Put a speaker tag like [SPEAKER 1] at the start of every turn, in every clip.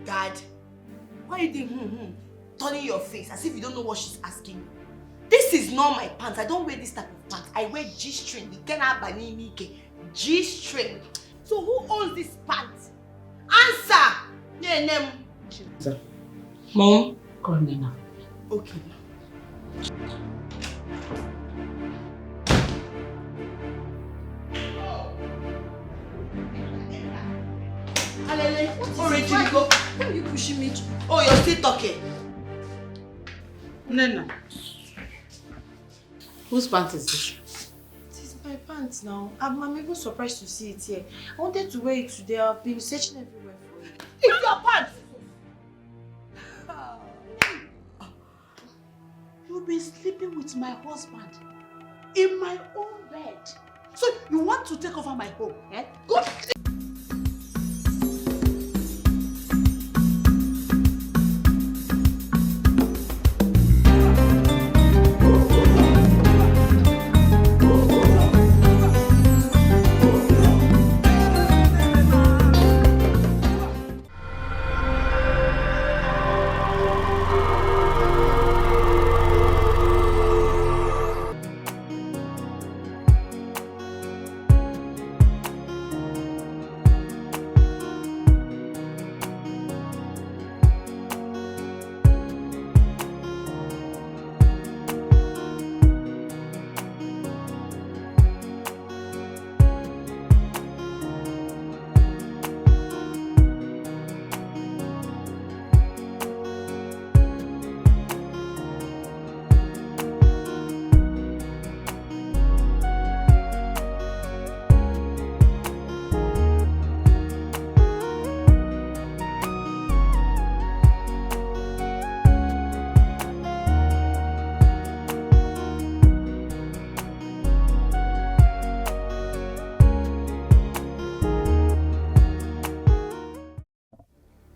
[SPEAKER 1] Dad, why are you doing turning your face as if you don't know what she's asking you? This is not my pants. I don't wear this type of pants. I wear G-string. G-string. So who owns this pants? Answer! Name.
[SPEAKER 2] Mom, call Nnena.
[SPEAKER 1] Okay. Why are you pushing me? Oh, you're still talking.
[SPEAKER 2] Nnena. Whose pants is this?
[SPEAKER 3] It is my pants now. I'm even surprised to see it here. I wanted to wear it today. I've been searching everywhere for it.
[SPEAKER 1] It's your pants!
[SPEAKER 4] You've been sleeping with my husband in my own bed. So you want to take over my home, eh? Go.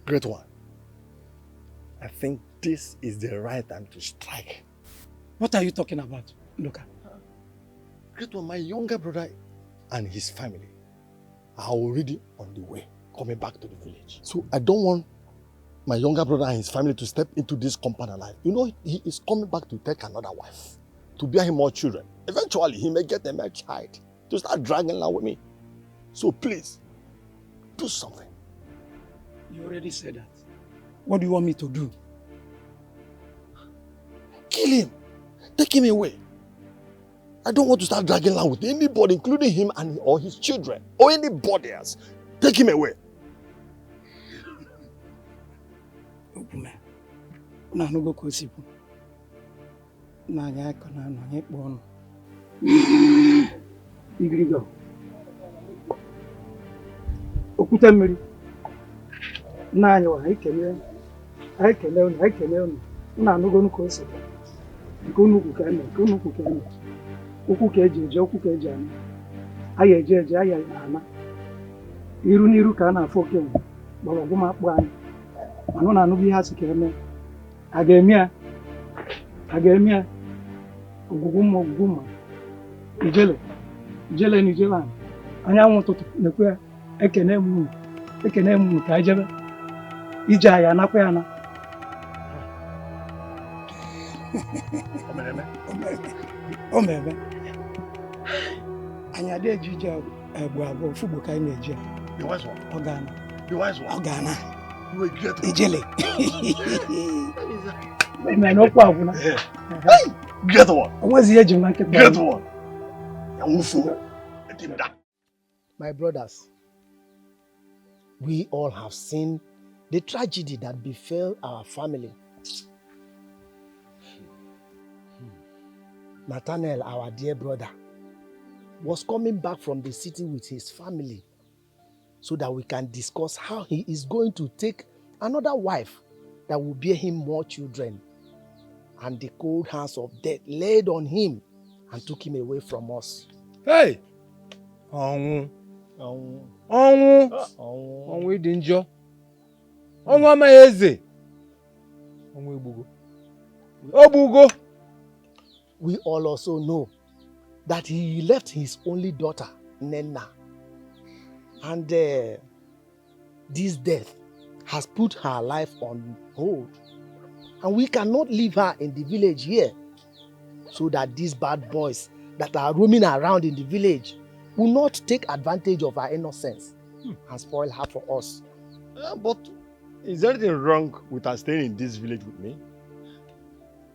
[SPEAKER 5] Great one. I think this is the right time to strike.
[SPEAKER 6] What are you talking about, Luka?
[SPEAKER 5] Great one, my younger brother and his family are already on the way, coming back to the village. So I don't want my younger brother and his family to step into this compound alive. You know, he is coming back to take another wife, to bear him more children. Eventually, he may get a male child to start dragging along with me. So please, do something.
[SPEAKER 6] You already said that. What do you want me to do?
[SPEAKER 5] Kill him. Take him away. I don't want to start dragging along with anybody, including him and or his children, or anybody else. Take him away.
[SPEAKER 6] Okume, na nugo kosipu. Na yako na no yekbono. Igrigo. Okuta mmiri. Na anyo haikele unu. Na nugo kosipu. Nkunu kukane. Ukwu ka eji eje, okwu ka eji ana. Aya eje, aya ana. Iru n'iru ka a na-afọ okenye, gbọrọgwụ m akpụ anyị. Manụ na-anụbụ ihe asị ka eme. A ga-eme ya. Ogwugwu mma. Ijele anyị. Anyanwụ ụtụtụ na-ekwe ya. Ekene m ka anyị jebe. Ije anyị anakwa ya na. Omeme. Anyị adị eji ije egbu abụọ fugbo ka anyị na-eji.
[SPEAKER 5] The wise one.
[SPEAKER 6] Ogana.
[SPEAKER 5] The wise one.
[SPEAKER 6] Ogana.
[SPEAKER 5] You a great one.
[SPEAKER 6] Ijele. Man, no problem.
[SPEAKER 5] Hey! Great one.
[SPEAKER 6] What's the age of my
[SPEAKER 5] Great one.
[SPEAKER 4] My brothers, we all have seen the tragedy that befell our family. Nathaniel, our dear brother, was coming back from the city with his family so that we can discuss how he is going to take another wife that will bear him more children. And the cold hands of death laid on him and took him away from us.
[SPEAKER 7] Hey! Ọnwụ dị njọ. Ọnwụ amaghị eze. Ọnwụ egbugo. Ogbugo.
[SPEAKER 4] We all also know that he left his only daughter, Nnena. And this death has put her life on hold. And we cannot leave her in the village here so that these bad boys that are roaming around in the village will not take advantage of her innocence and spoil her for us.
[SPEAKER 5] But is there anything wrong with her staying in this village with me?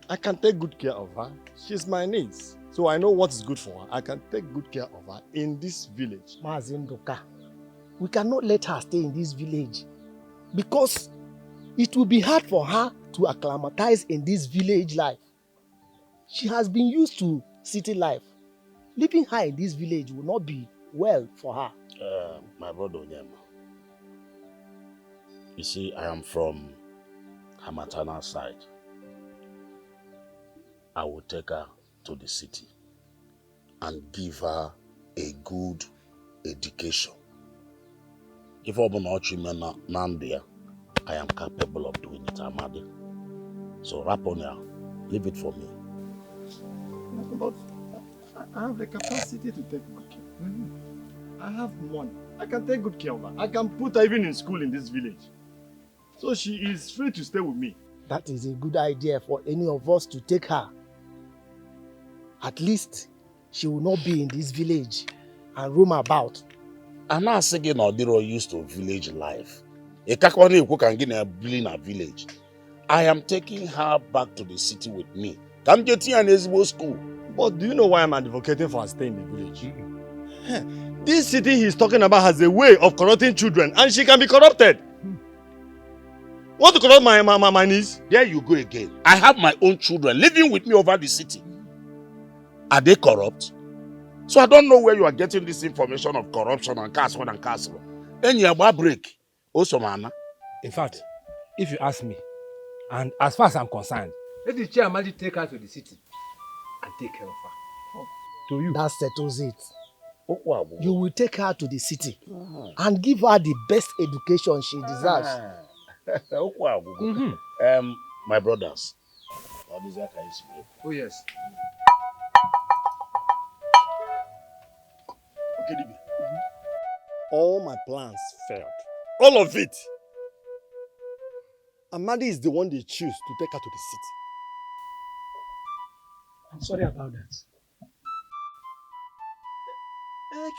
[SPEAKER 5] I can take good care of her. She's my niece. So I know what is good for her. I can take good care of her in this village.
[SPEAKER 4] Mazindoka, we cannot let her stay in this village because it will be hard for her to acclimatize in this village life. She has been used to city life. Leaving her in this village will not be well for her.
[SPEAKER 8] My brother Onyema, you see, I am from her maternal side. I will take her to the city and give her a good education. If I am capable of doing it, Amadi. So Raponia, leave it for me.
[SPEAKER 5] But I have the capacity to take good care. I have money. I can take good care of her. I can put her even in school in this village. So she is free to stay with me.
[SPEAKER 4] That is a good idea for any of us to take her. At least she will not be in this village and roam about.
[SPEAKER 8] I'm not saying Odiro used to village life. A Kakwani who can get a in a village. I am taking her back to the city with me. Come get here in Ezbo school.
[SPEAKER 5] But do you know why I'm advocating for her staying in the village? This city he's talking about has a way of corrupting children, and she can be corrupted. Want to corrupt my niece?
[SPEAKER 8] There you go again. I have my own children living with me over the city. Are they corrupt? So I don't know where you are getting this information of corruption and castle and castle. Any break. Also, man.
[SPEAKER 7] In fact, if you ask me, and as far as I'm concerned, let the chairman take her to the city and take care of her. To you.
[SPEAKER 4] That settles it. You will take her to the city and give her the best education she deserves.
[SPEAKER 8] My brothers.
[SPEAKER 7] Oh yes.
[SPEAKER 5] Okay, all my plans failed. All of it. Amadi is the one they choose to take her to the city.
[SPEAKER 6] I'm sorry about that.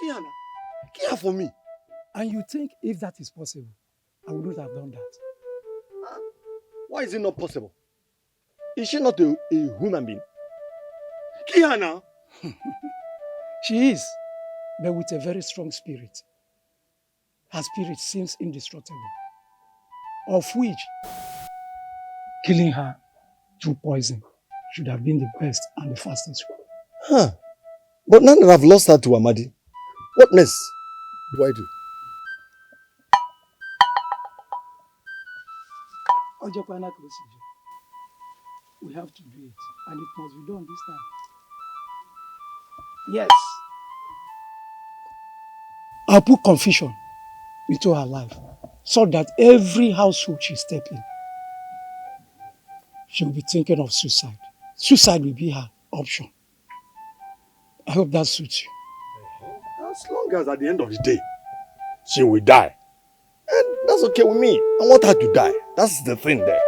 [SPEAKER 5] Kiana, care for me.
[SPEAKER 6] And you think if that is possible, I wouldn't have done that.
[SPEAKER 5] Why is it not possible? Is she not a human being? Kiana!
[SPEAKER 6] She is, but with a very strong spirit. Her spirit seems indestructible, of which killing her through poison should have been the best and the fastest way.
[SPEAKER 5] Huh. But now that I've lost her to Amadi, what next do I do?
[SPEAKER 6] We have to do it, and it must be done this time. Yes. I'll put confusion into her life so that every household she steps in, she'll be thinking of suicide. Suicide will be her option. I hope that suits you.
[SPEAKER 5] As long as at the end of the day, she will die. And that's okay with me. I want her to die. That's the thing there.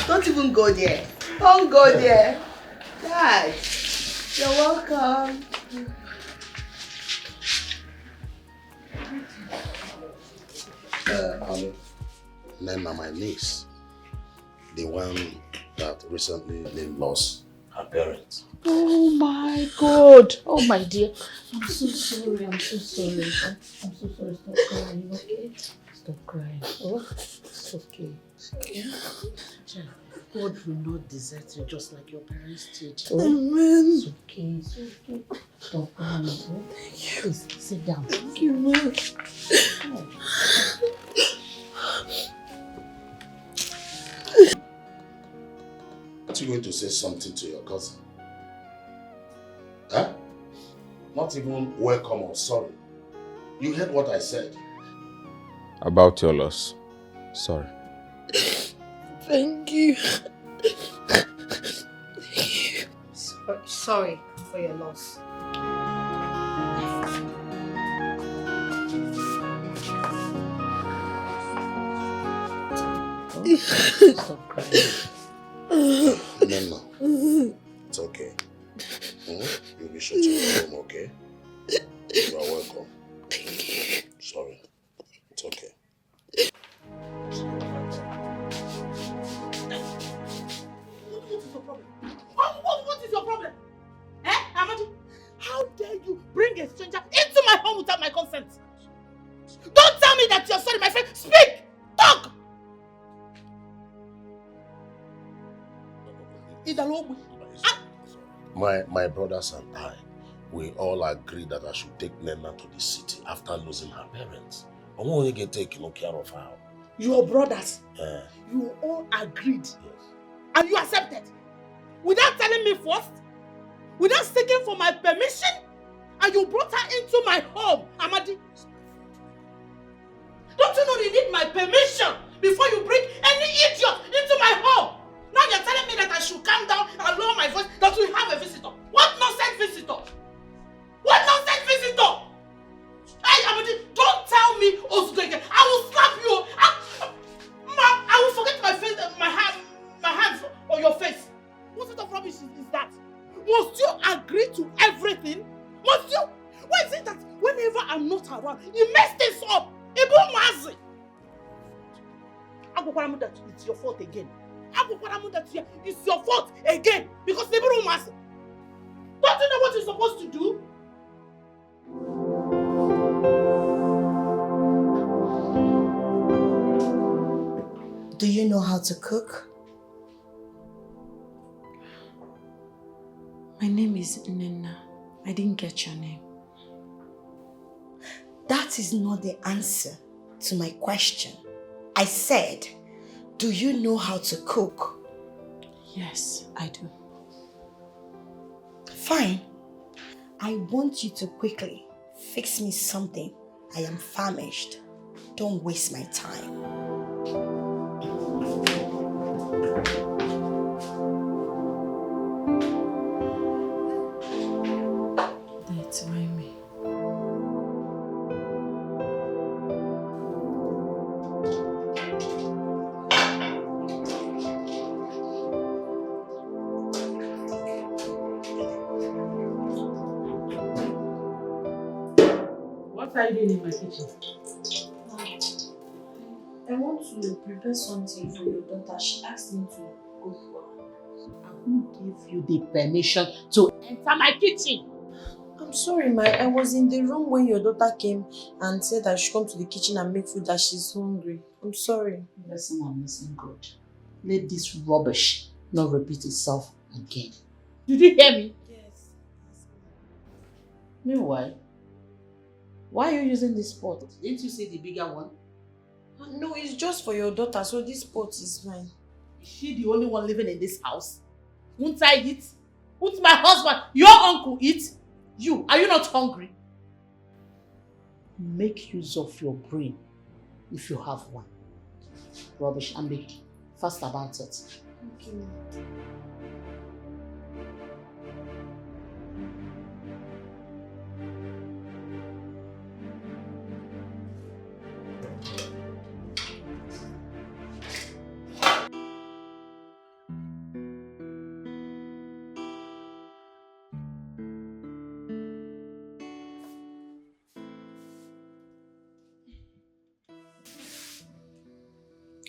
[SPEAKER 1] Don't even go there. Don't go there. Dad, you're welcome.
[SPEAKER 8] Nnena, my niece, the one that recently lost her parents.
[SPEAKER 2] Oh my God. Oh my dear. I'm so sorry. I'm so sorry. I'm so sorry. Stop crying, okay? Stop crying. Oh, it's okay. Okay. God will not desert you just like your parents did. Oh,
[SPEAKER 3] Amen.
[SPEAKER 2] it's okay. It's okay. Stop crying. Oh, thank you. Please sit down.
[SPEAKER 3] Thank you, man.
[SPEAKER 2] Oh.
[SPEAKER 8] Aren't you going to say something to your cousin? Huh? Not even welcome or sorry. You heard what I said.
[SPEAKER 9] About your loss. Sorry.
[SPEAKER 3] Thank you.
[SPEAKER 2] Sorry for your loss. Stop crying.
[SPEAKER 8] No. It's okay. You'll be sure to go home, okay? You are welcome.
[SPEAKER 3] Thank you.
[SPEAKER 8] Sorry. It's okay.
[SPEAKER 1] What is your problem? Eh, Amadi? How dare you bring a stranger into my home without my consent? Don't tell me that you're sorry, my friend. Speak! Talk!
[SPEAKER 8] My brothers and I, we all agreed that I should take Nnena to the city after losing her parents. I won't only take care of her.
[SPEAKER 1] Your brothers, you all agreed.
[SPEAKER 8] Yes.
[SPEAKER 1] And you accepted. Without telling me first, without seeking for my permission, and you brought her into my home, Amadi. Don't you know you need my permission before you bring any idiot into my home? Now you're telling me that I should calm down and lower my voice, that we have a visitor. What nonsense visitor? What nonsense visitor? Hey, Amadi, don't tell me Ozudo again. I will slap you. I will forget my face, my hands on your face. What sort of rubbish is that? Must you agree to everything? Must you? Why is it that whenever I'm not around, you mess things up? Ibu that it's your fault again. That it's your fault again because Ibu Mazi. Don't you know what you're supposed to do?
[SPEAKER 3] Do you know how to cook? My name is Nnena. I didn't get your name.
[SPEAKER 1] That is not the answer to my question. I said, do you know how to cook?
[SPEAKER 3] Yes, I do.
[SPEAKER 1] Fine. I want you to quickly fix me something. I am famished. Don't waste my time.
[SPEAKER 3] That's why me.
[SPEAKER 2] What are you doing in my kitchen?
[SPEAKER 3] I want to prepare something for your daughter. She asked me to go for her.
[SPEAKER 2] Who gave you the permission to enter my kitchen?
[SPEAKER 3] I'm sorry, I was in the room when your daughter came and said I should come to the kitchen and make food, that she's hungry. I'm sorry.
[SPEAKER 2] Listen and listen good. Let this rubbish not repeat itself again. Did you hear me?
[SPEAKER 3] Yes.
[SPEAKER 2] Meanwhile, why are you using this pot? Didn't you see the bigger one?
[SPEAKER 3] No, it's just for your daughter, so this pot is mine.
[SPEAKER 1] Is she the only one living in this house? Won't I eat? Won't my husband, your uncle, eat? You, are you not hungry?
[SPEAKER 2] Make use of your brain if you have one. Rubbish, and be fast about it.
[SPEAKER 3] Thank you.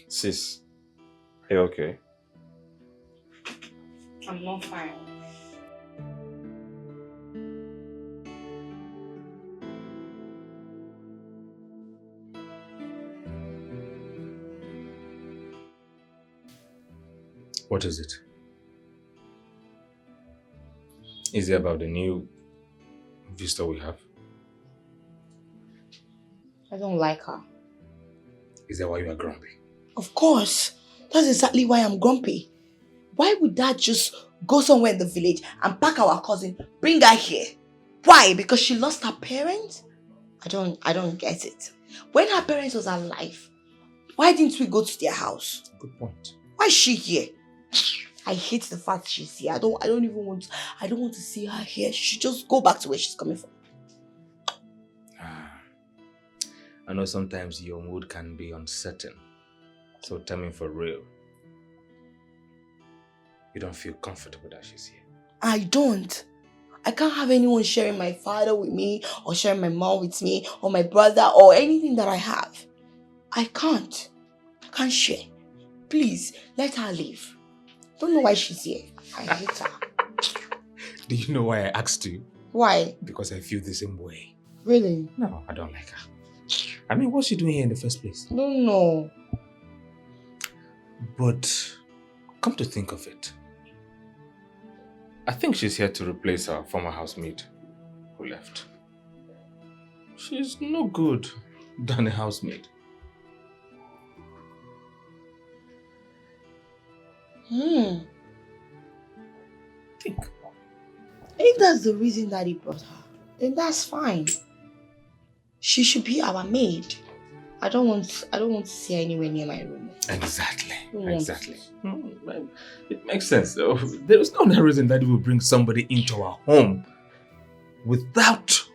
[SPEAKER 9] Sis, are you okay?
[SPEAKER 2] I'm not fine.
[SPEAKER 9] What is it? Is it about the new visitor we have?
[SPEAKER 2] I don't like her.
[SPEAKER 9] Is that why you are grumpy?
[SPEAKER 3] Of course. That's exactly why I'm grumpy. Why would Dad just go somewhere in the village and pack our cousin, bring her here? Why? Because she lost her parents? I don't get it. When her parents was alive, why didn't we go to their house?
[SPEAKER 9] Good point.
[SPEAKER 3] Why is she here? I hate the fact she's here. I don't want to see her here. She should just go back to where she's coming from.
[SPEAKER 9] I know sometimes your mood can be uncertain. So tell me for real. You don't feel comfortable that she's here?
[SPEAKER 3] I don't. I can't have anyone sharing my father with me or sharing my mom with me or my brother or anything that I have. I can't. I can't share. Please, let her leave. Don't know why she's here. I hate her.
[SPEAKER 9] Do you know why I asked you?
[SPEAKER 3] Why?
[SPEAKER 9] Because I feel the same way.
[SPEAKER 3] Really?
[SPEAKER 9] No, I don't like her. I mean, what's she doing here in the first place?
[SPEAKER 3] Don't know.
[SPEAKER 9] But come to think of it, I think she's here to replace her former housemate who left. She's no good than a housemaid. Think.
[SPEAKER 3] If that's the reason that he brought her, then that's fine. She should be our maid. I don't want to see her anywhere near my room.
[SPEAKER 9] Exactly. It makes sense. There is no reason that we will bring somebody into our home without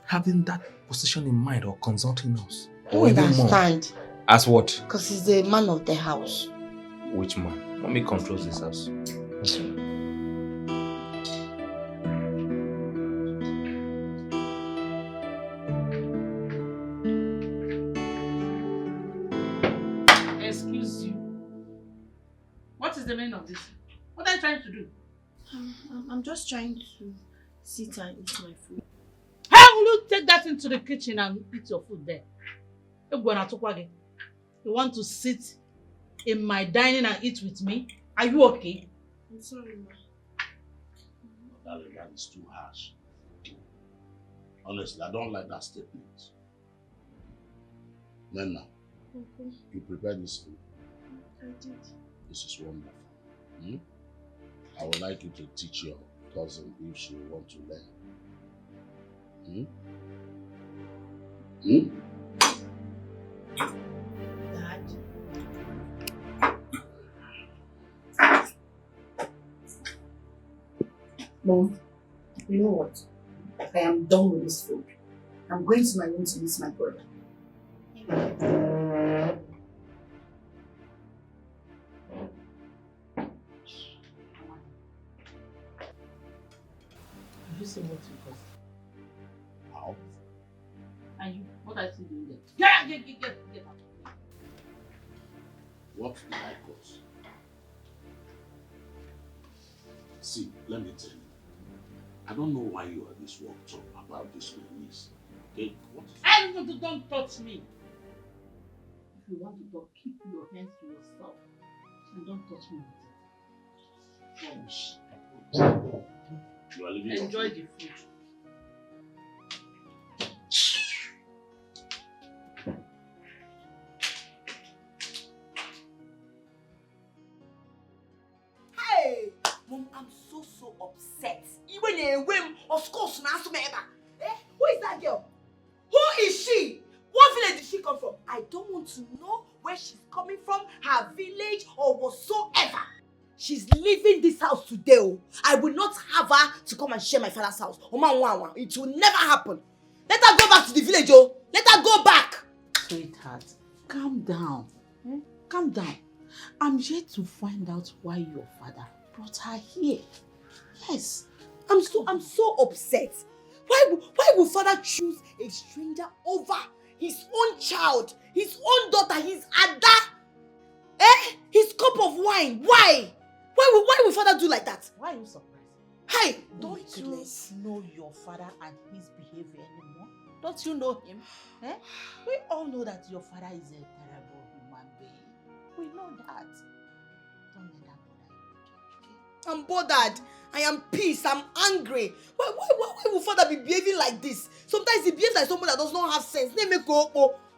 [SPEAKER 9] having that position in mind or consulting us.
[SPEAKER 3] I understand.
[SPEAKER 9] As what?
[SPEAKER 3] Because he's the man of the house.
[SPEAKER 9] Which man? Mommy controls this house.
[SPEAKER 1] Excuse you. What is the meaning of this? What are you trying to do?
[SPEAKER 3] I'm just trying to sit and eat my food.
[SPEAKER 1] How will you take that into the kitchen and eat your food there? You want to sit in my dining and eat with me? Are you okay?
[SPEAKER 3] I'm sorry, ma.
[SPEAKER 8] Darling, that is too harsh. Honestly, I don't like that statement. Nnena, you prepared this food?
[SPEAKER 3] I did.
[SPEAKER 8] This is wonderful. I would like you to teach your cousin if she wants to learn.
[SPEAKER 2] Mom, you know what? I am done with this food. I'm going to my room to miss my brother.
[SPEAKER 1] Have you seen what you caused?
[SPEAKER 8] How?
[SPEAKER 1] And you, what are you doing there? Get out.
[SPEAKER 8] What did I cause? See, let me tell you. I don't know why you are this worked up about this my niece. Okay? What is
[SPEAKER 1] And don't touch me. If you want to talk, keep your hands to yourself. And don't touch me with it.
[SPEAKER 8] You are leaving.
[SPEAKER 1] Enjoy the food.
[SPEAKER 3] Hey! Mom, I'm so upset. Even a whim of course now. Who is that girl? Who is she? What village did she come from? I don't want to know where she's coming from, her village or whatsoever. She's leaving this house today. I will not have her to come and share my father's house. It will never happen. Let her go back to the village. Let her go back.
[SPEAKER 1] Sweetheart, calm down. Calm down. I'm here to find out why your father brought her here.
[SPEAKER 3] Yes, I'm so upset. Why would father choose a stranger over his own child, his own daughter, his Ada? His cup of wine. Why? Why will father do like that?
[SPEAKER 1] Why are you surprised?
[SPEAKER 3] Hey!
[SPEAKER 1] Don't you know your father and his behavior anymore? Don't you know him? We all know that your father is a terrible human being. We know that. Don't let that bother you, okay?
[SPEAKER 3] I'm bothered. I am pissed. I'm angry. Why will father be behaving like this? Sometimes he behaves like someone that does not have sense. Let me go.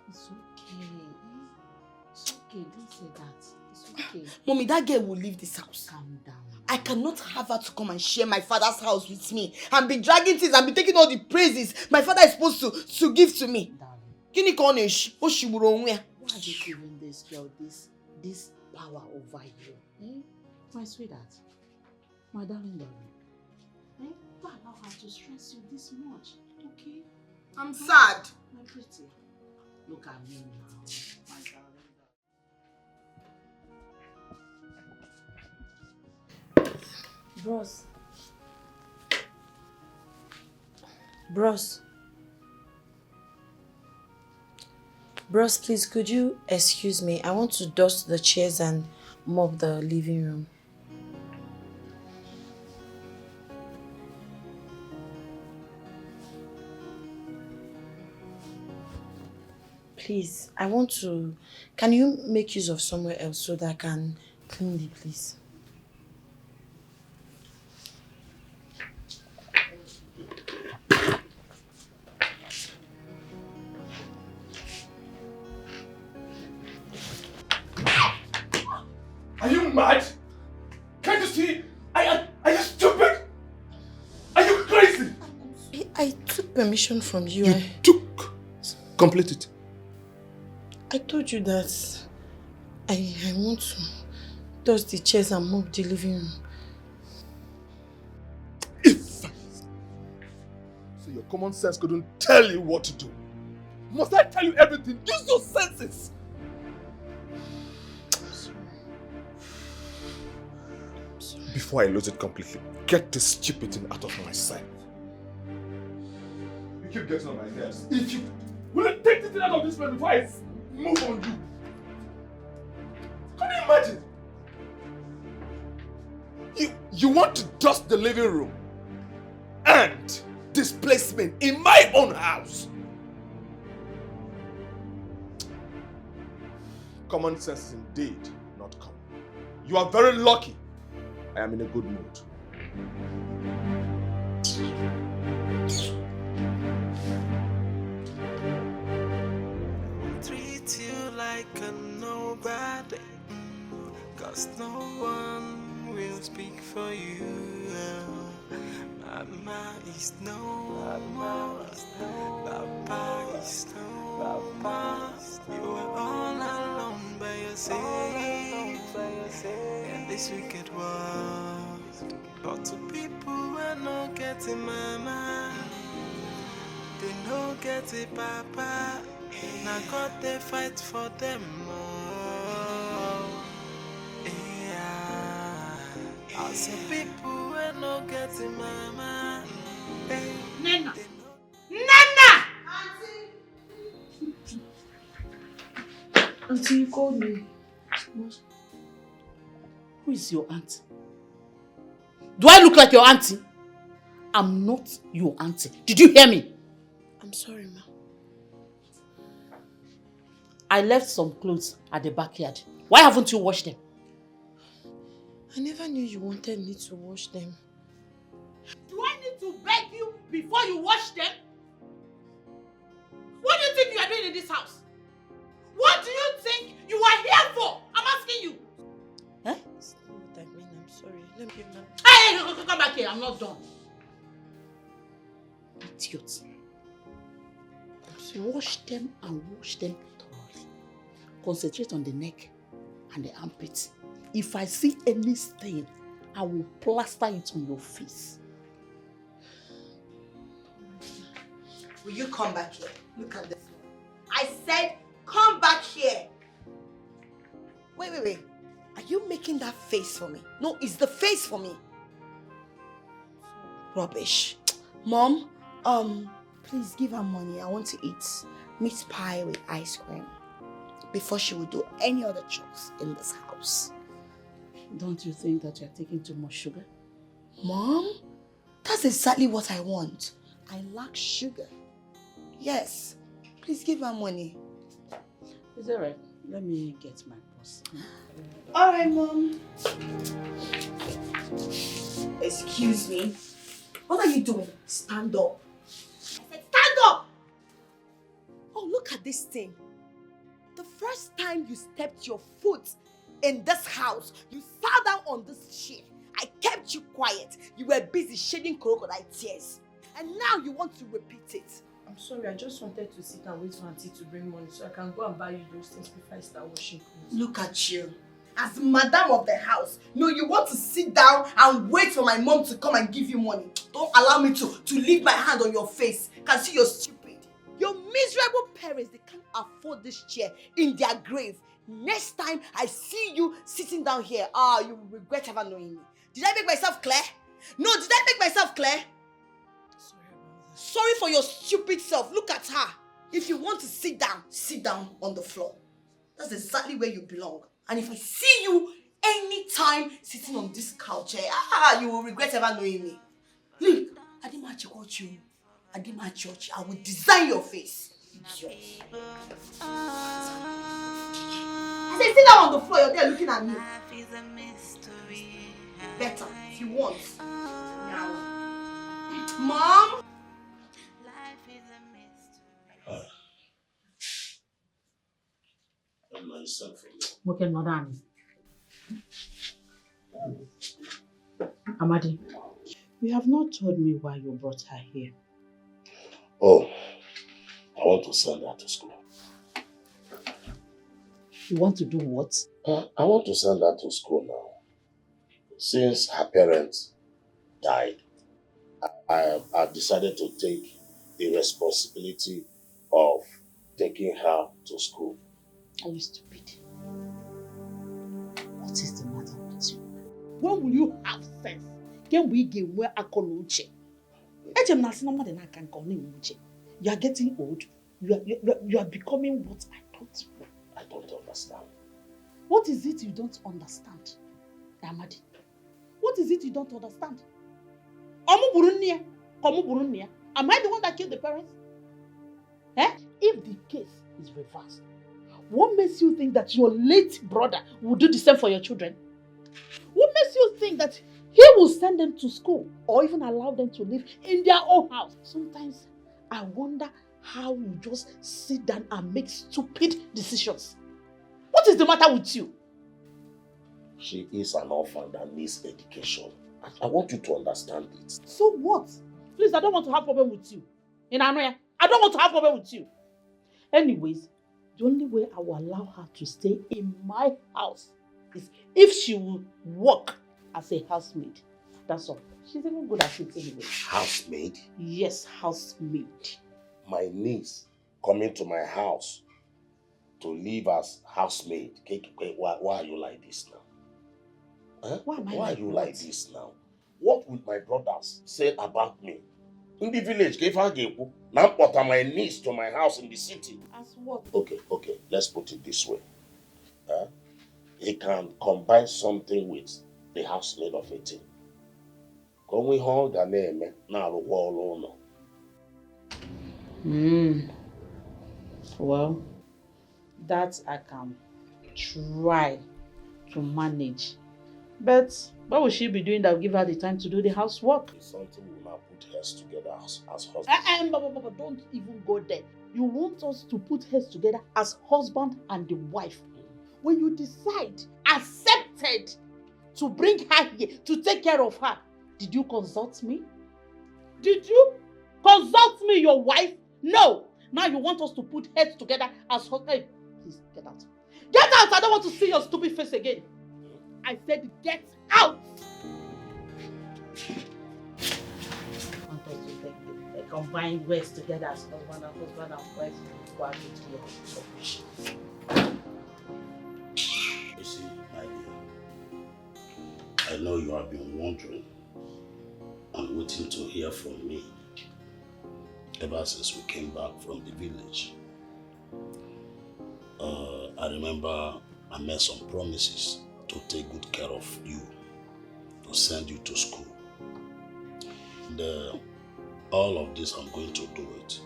[SPEAKER 1] It's okay. It's okay. Don't say that. It's okay.
[SPEAKER 3] Mommy, that girl will leave this house.
[SPEAKER 1] Calm down.
[SPEAKER 3] I cannot have her to come and share my father's house with me and be dragging things and be taking all the praises my father is supposed to give to me.
[SPEAKER 1] Darling. Why are you giving this girl this power over you? My sweetheart. My darling. Don't allow her to stress you this much. Okay?
[SPEAKER 3] I'm sad.
[SPEAKER 1] My pretty. Look at me now. My darling.
[SPEAKER 2] Bros, please, could you excuse me? I want to dust the chairs and mop the living room. Please, can you make use of somewhere else so that I can clean the place?
[SPEAKER 9] Are you mad? Can't you see? Are you stupid? Are you crazy?
[SPEAKER 2] I took permission from you.
[SPEAKER 9] You took? Complete it.
[SPEAKER 2] I told you that I want to dust the chairs and mop the living room.
[SPEAKER 5] So your common sense couldn't tell you what to do. Must I tell you everything? Use your senses. Before I lose it completely, get this stupid thing out of my sight. You keep getting on my nerves. If you will take this thing out of this place before I move on you. Can you imagine? You want to dust the living room and displacement in my own house. Common sense is indeed not common. You are very lucky. I am in a good mood.
[SPEAKER 10] Treat you like a nobody, 'cause no one will speak for you. Mama is no more, Papa is no more. You are all alone by yourself in this wicked world. But to people who are not getting mama, they no get it papa. Now God they fight for them more. Yeah, I say people who are not getting mama.
[SPEAKER 1] Nnenna! Nnenna!
[SPEAKER 2] Auntie, you called me.
[SPEAKER 1] Who is your auntie? Do I look like your auntie? I'm not your auntie. Did you hear me?
[SPEAKER 2] I'm sorry, ma.
[SPEAKER 1] I left some clothes at the backyard. Why haven't you washed them?
[SPEAKER 2] I never knew you wanted me to wash them.
[SPEAKER 1] Do I need to beg you before you wash them? What do you think you are doing in this house? What do you think you are here for? I'm asking you.
[SPEAKER 2] That's not what I mean. I'm sorry. Let me give them.
[SPEAKER 1] Hey, come back here. I'm not done. Idiot. Wash them and wash them thoroughly. Concentrate on the neck and the armpits. If I see any stain, I will plaster it on your face.
[SPEAKER 3] Will you come back here? Look at this one. I said, come back here. Wait. Are you making that face for me? No, it's the face for me. Rubbish. Mom, please give her money. I want to eat meat pie with ice cream. before she will do any other chores in this house.
[SPEAKER 2] Don't you think that you're taking too much sugar?
[SPEAKER 3] Mom, that's exactly what I want. I lack sugar. Yes. Please give her money.
[SPEAKER 2] Is that right? Let me get my purse.
[SPEAKER 3] Alright, Mom. Excuse me. What are you doing? Stand up. I said stand up! Oh, look at this thing. The first time you stepped your foot in this house, you sat down on this chair. I kept you quiet. You were busy shedding crocodile tears. And now you want to repeat it.
[SPEAKER 2] I'm sorry, I just wanted to sit and wait for auntie to bring money so I can go and buy you those things before I start washing clothes.
[SPEAKER 3] Look at you. As madam of the house, no, you want to sit down and wait for my mom to come and give you money. Don't allow me to leave my hand on your face. Can see you're stupid. Your miserable parents, they can't afford this chair in their grave. Next time I see you sitting down here, you will regret ever knowing me. Did I make myself clear? No, did I make myself clear? Sorry for your stupid self. Look at her. If you want to sit down on the floor. That's exactly where you belong. And if I see you anytime sitting on this couch, you will regret ever knowing me. Look, I didn't match you. I didn't match church. I will design your face. Idiot. I said, sit down on the floor. You're there looking at me. Better, if you want. Now. Mom?
[SPEAKER 2] Okay, madam. Amadi, you have not told me why you brought her here.
[SPEAKER 8] Oh, I want to send her to school.
[SPEAKER 2] You want to do what?
[SPEAKER 8] I want to send her to school now. Since her parents died, I decided to take the responsibility of taking her to school.
[SPEAKER 2] Are you stupid? What is the matter with you? When will you have sense? Can we get where Akonuche? You are getting old. You are becoming what I thought.
[SPEAKER 8] I don't understand.
[SPEAKER 2] What is it you don't understand, Amadi? What is it you don't understand? Am I the one that killed the parents? If the case is reversed, what makes you think that your late brother will do the same for your children? What makes you think that he will send them to school or even allow them to live in their own house? Sometimes I wonder how you just sit down and make stupid decisions. What is the matter with you?
[SPEAKER 8] She is an orphan that needs education. I want you to understand it.
[SPEAKER 2] So what? Please, I don't want to have problem with you. I don't want to have problem with you. Anyways, the only way I will allow her to stay in my house is if she will work as a housemaid. That's all. She's even good at it anyway.
[SPEAKER 8] Housemaid?
[SPEAKER 2] Yes, housemaid.
[SPEAKER 8] My niece coming to my house to live as housemaid. Why are you like this now? Huh? Why are you like this now? What would my brothers say about me? In the village, now put my niece to my house in the city.
[SPEAKER 2] As what?
[SPEAKER 8] Okay, let's put it this way. He can combine something with the housemaid of 18.
[SPEAKER 2] Well, that I can try to manage. But what will she be doing that will give her the time to do the housework?
[SPEAKER 8] It's something we will now put heads together as husband.
[SPEAKER 2] Don't even go there. You want us to put heads together as husband and the wife. When you decide, accepted to bring her here, to take care of her, did you consult me? Did you consult me, your wife? No. Now you want us to put heads together as husband. Hey, please, get out. Get out! I don't want to see your stupid face again. I said get out! I want us to take combine words together as husband and wife. Go out to your
[SPEAKER 8] You see, my dear, I know you have been wondering and waiting to hear from me ever since we came back from the village. I remember I made some promises to take good care of you, to send you to school. All of this, I'm going to do it.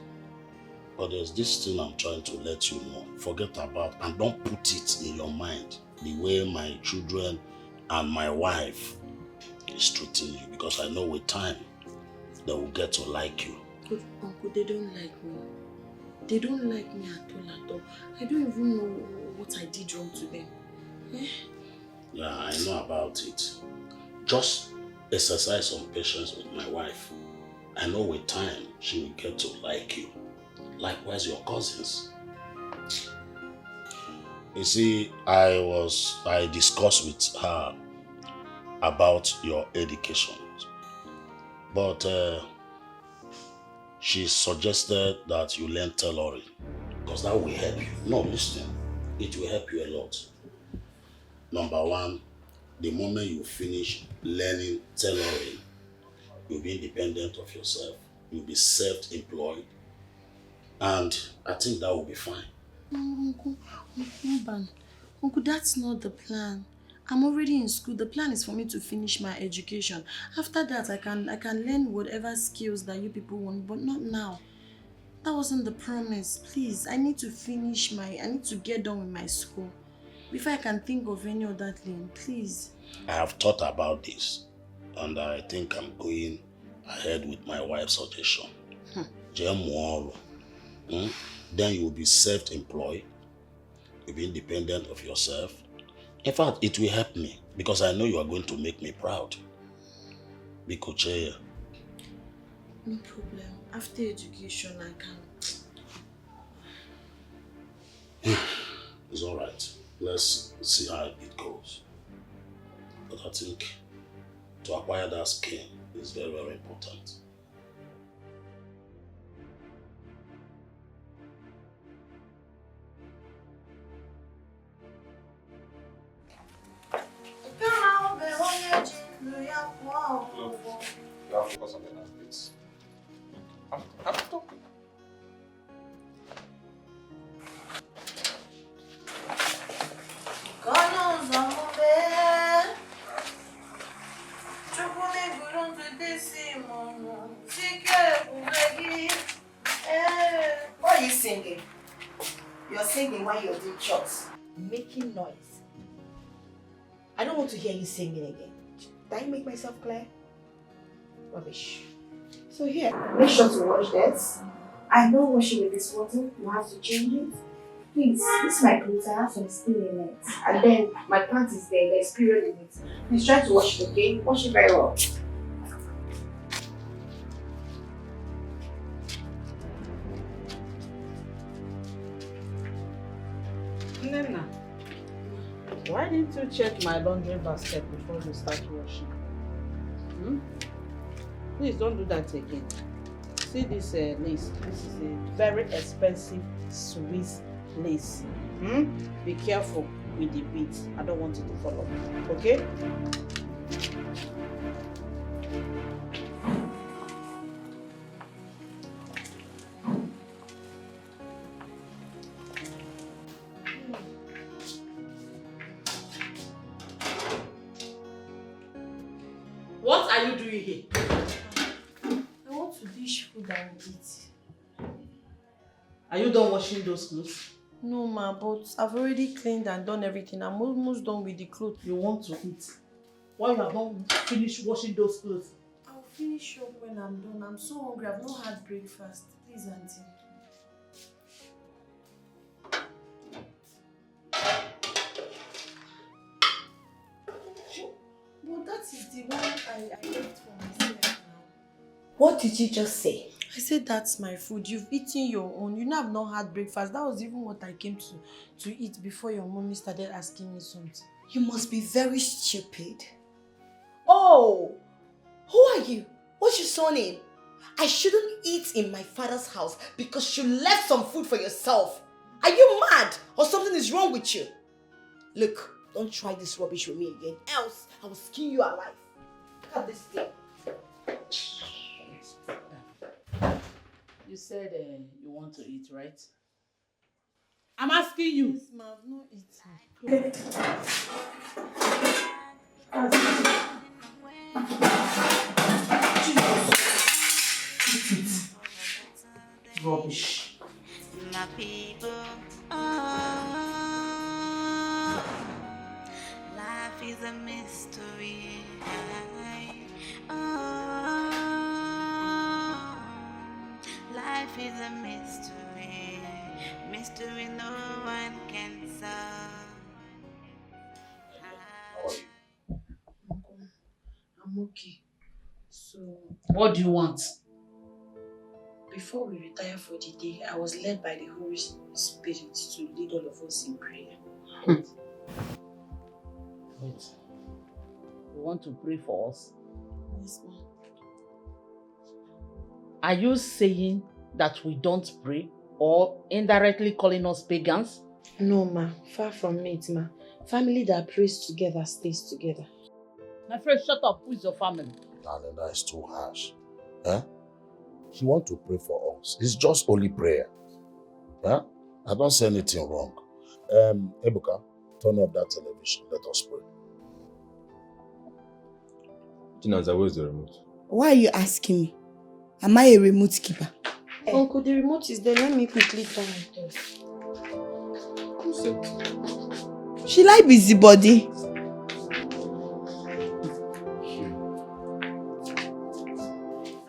[SPEAKER 8] But there's this thing I'm trying to let you know. Forget about, and don't put it in your mind the way my children and my wife is treating you, because I know with time they will get to like you.
[SPEAKER 2] But Uncle, they don't like me. They don't like me at all. I don't even know what I did wrong to them. Eh?
[SPEAKER 8] Yeah, I know about it. Just exercise some patience with my wife. I know with time she will get to like you. Likewise your cousins. You see, I discussed with her about your education. But she suggested that you learn tailoring, because that will help you. No, listen, it will help you a lot. Number one, the moment you finish learning tailoring, you'll be independent of yourself. You'll be self-employed. And I think that will be fine.
[SPEAKER 2] Uncle, that's not the plan. I'm already in school. The plan is for me to finish my education. After that, I can learn whatever skills that you people want, but not now. That wasn't the promise. Please, I need to get done with my school before I can think of any other thing. Please.
[SPEAKER 8] I have thought about this, and I think I'm going ahead with my wife's suggestion. Then you will be self-employed. You'll be independent of yourself. In fact, it will help me, because I know you are going to make me proud. Bikoche.
[SPEAKER 2] No problem. After education, I can.
[SPEAKER 8] It's all right. Let's see how it goes. But I think to acquire that skill is very, very important.
[SPEAKER 9] You have to focus on the last bits. I'm talking.
[SPEAKER 3] Why are you singing? You're singing while you're doing shots, making noise. I don't want to hear you singing again. Did I make myself clear? Rubbish. So here, make sure to wash this. I know washing with this water, you have to change it. Please, this is my clothes, I have some stain in it. And then my pants is there, there's period in it. Please try to wash it, okay? Wash it very well.
[SPEAKER 1] Nnena, why didn't you check my laundry basket before you start washing? Please don't do that again. See this lace. This is a very expensive Swiss lace. Be careful with the beads. I don't want it to fall off. Okay? What are you doing here?
[SPEAKER 2] I want to dish food and eat.
[SPEAKER 1] Are you done washing those clothes?
[SPEAKER 2] No, ma, but I've already cleaned and done everything. I'm almost done with the clothes.
[SPEAKER 1] You want to eat? Why you have not finished washing those clothes?
[SPEAKER 2] I'll finish up when I'm done. I'm so hungry. I've not had breakfast. Please, auntie. But that is the one I left for myself now.
[SPEAKER 3] What did you just say?
[SPEAKER 2] I said that's my food. You've eaten your own. You know I've not had breakfast. That was even what I came to eat before your mommy started asking me something.
[SPEAKER 3] You must be very stupid. Oh! Who are you? What's your surname? I shouldn't eat in my father's house because you left some food for yourself. Are you mad? Or something is wrong with you? Look, don't try this rubbish with me again, else I will skin you alive. Look at this thing.
[SPEAKER 1] You said you want to eat, right? I'm asking you.
[SPEAKER 3] Yes, ma, I've not eaten.
[SPEAKER 1] Rubbish.
[SPEAKER 10] My people, life is a mystery. Life is a mystery. Mystery no one can solve.
[SPEAKER 2] I'm okay. So, what do you want? Before we retire for the day, I was led by the Holy Spirit to lead all of us in prayer. Wait. You want to pray for us?
[SPEAKER 3] Yes, ma.
[SPEAKER 2] Are you saying that we don't pray or indirectly calling us pagans?
[SPEAKER 3] No, ma. Far from it, ma. Family that prays together stays together.
[SPEAKER 2] My friend, shut up. Who is your family?
[SPEAKER 8] Nnena is too harsh. Huh? He want to pray for us. It's just only prayer. Huh? I don't say anything wrong. Ebuka, turn off that television. Let us pray.
[SPEAKER 9] Chinaza, where's the remote?
[SPEAKER 3] Why are you asking me? Am I a remote keeper? Uncle, the remote is there. Let me quickly turn it off.
[SPEAKER 9] Who said?
[SPEAKER 3] She like busybody.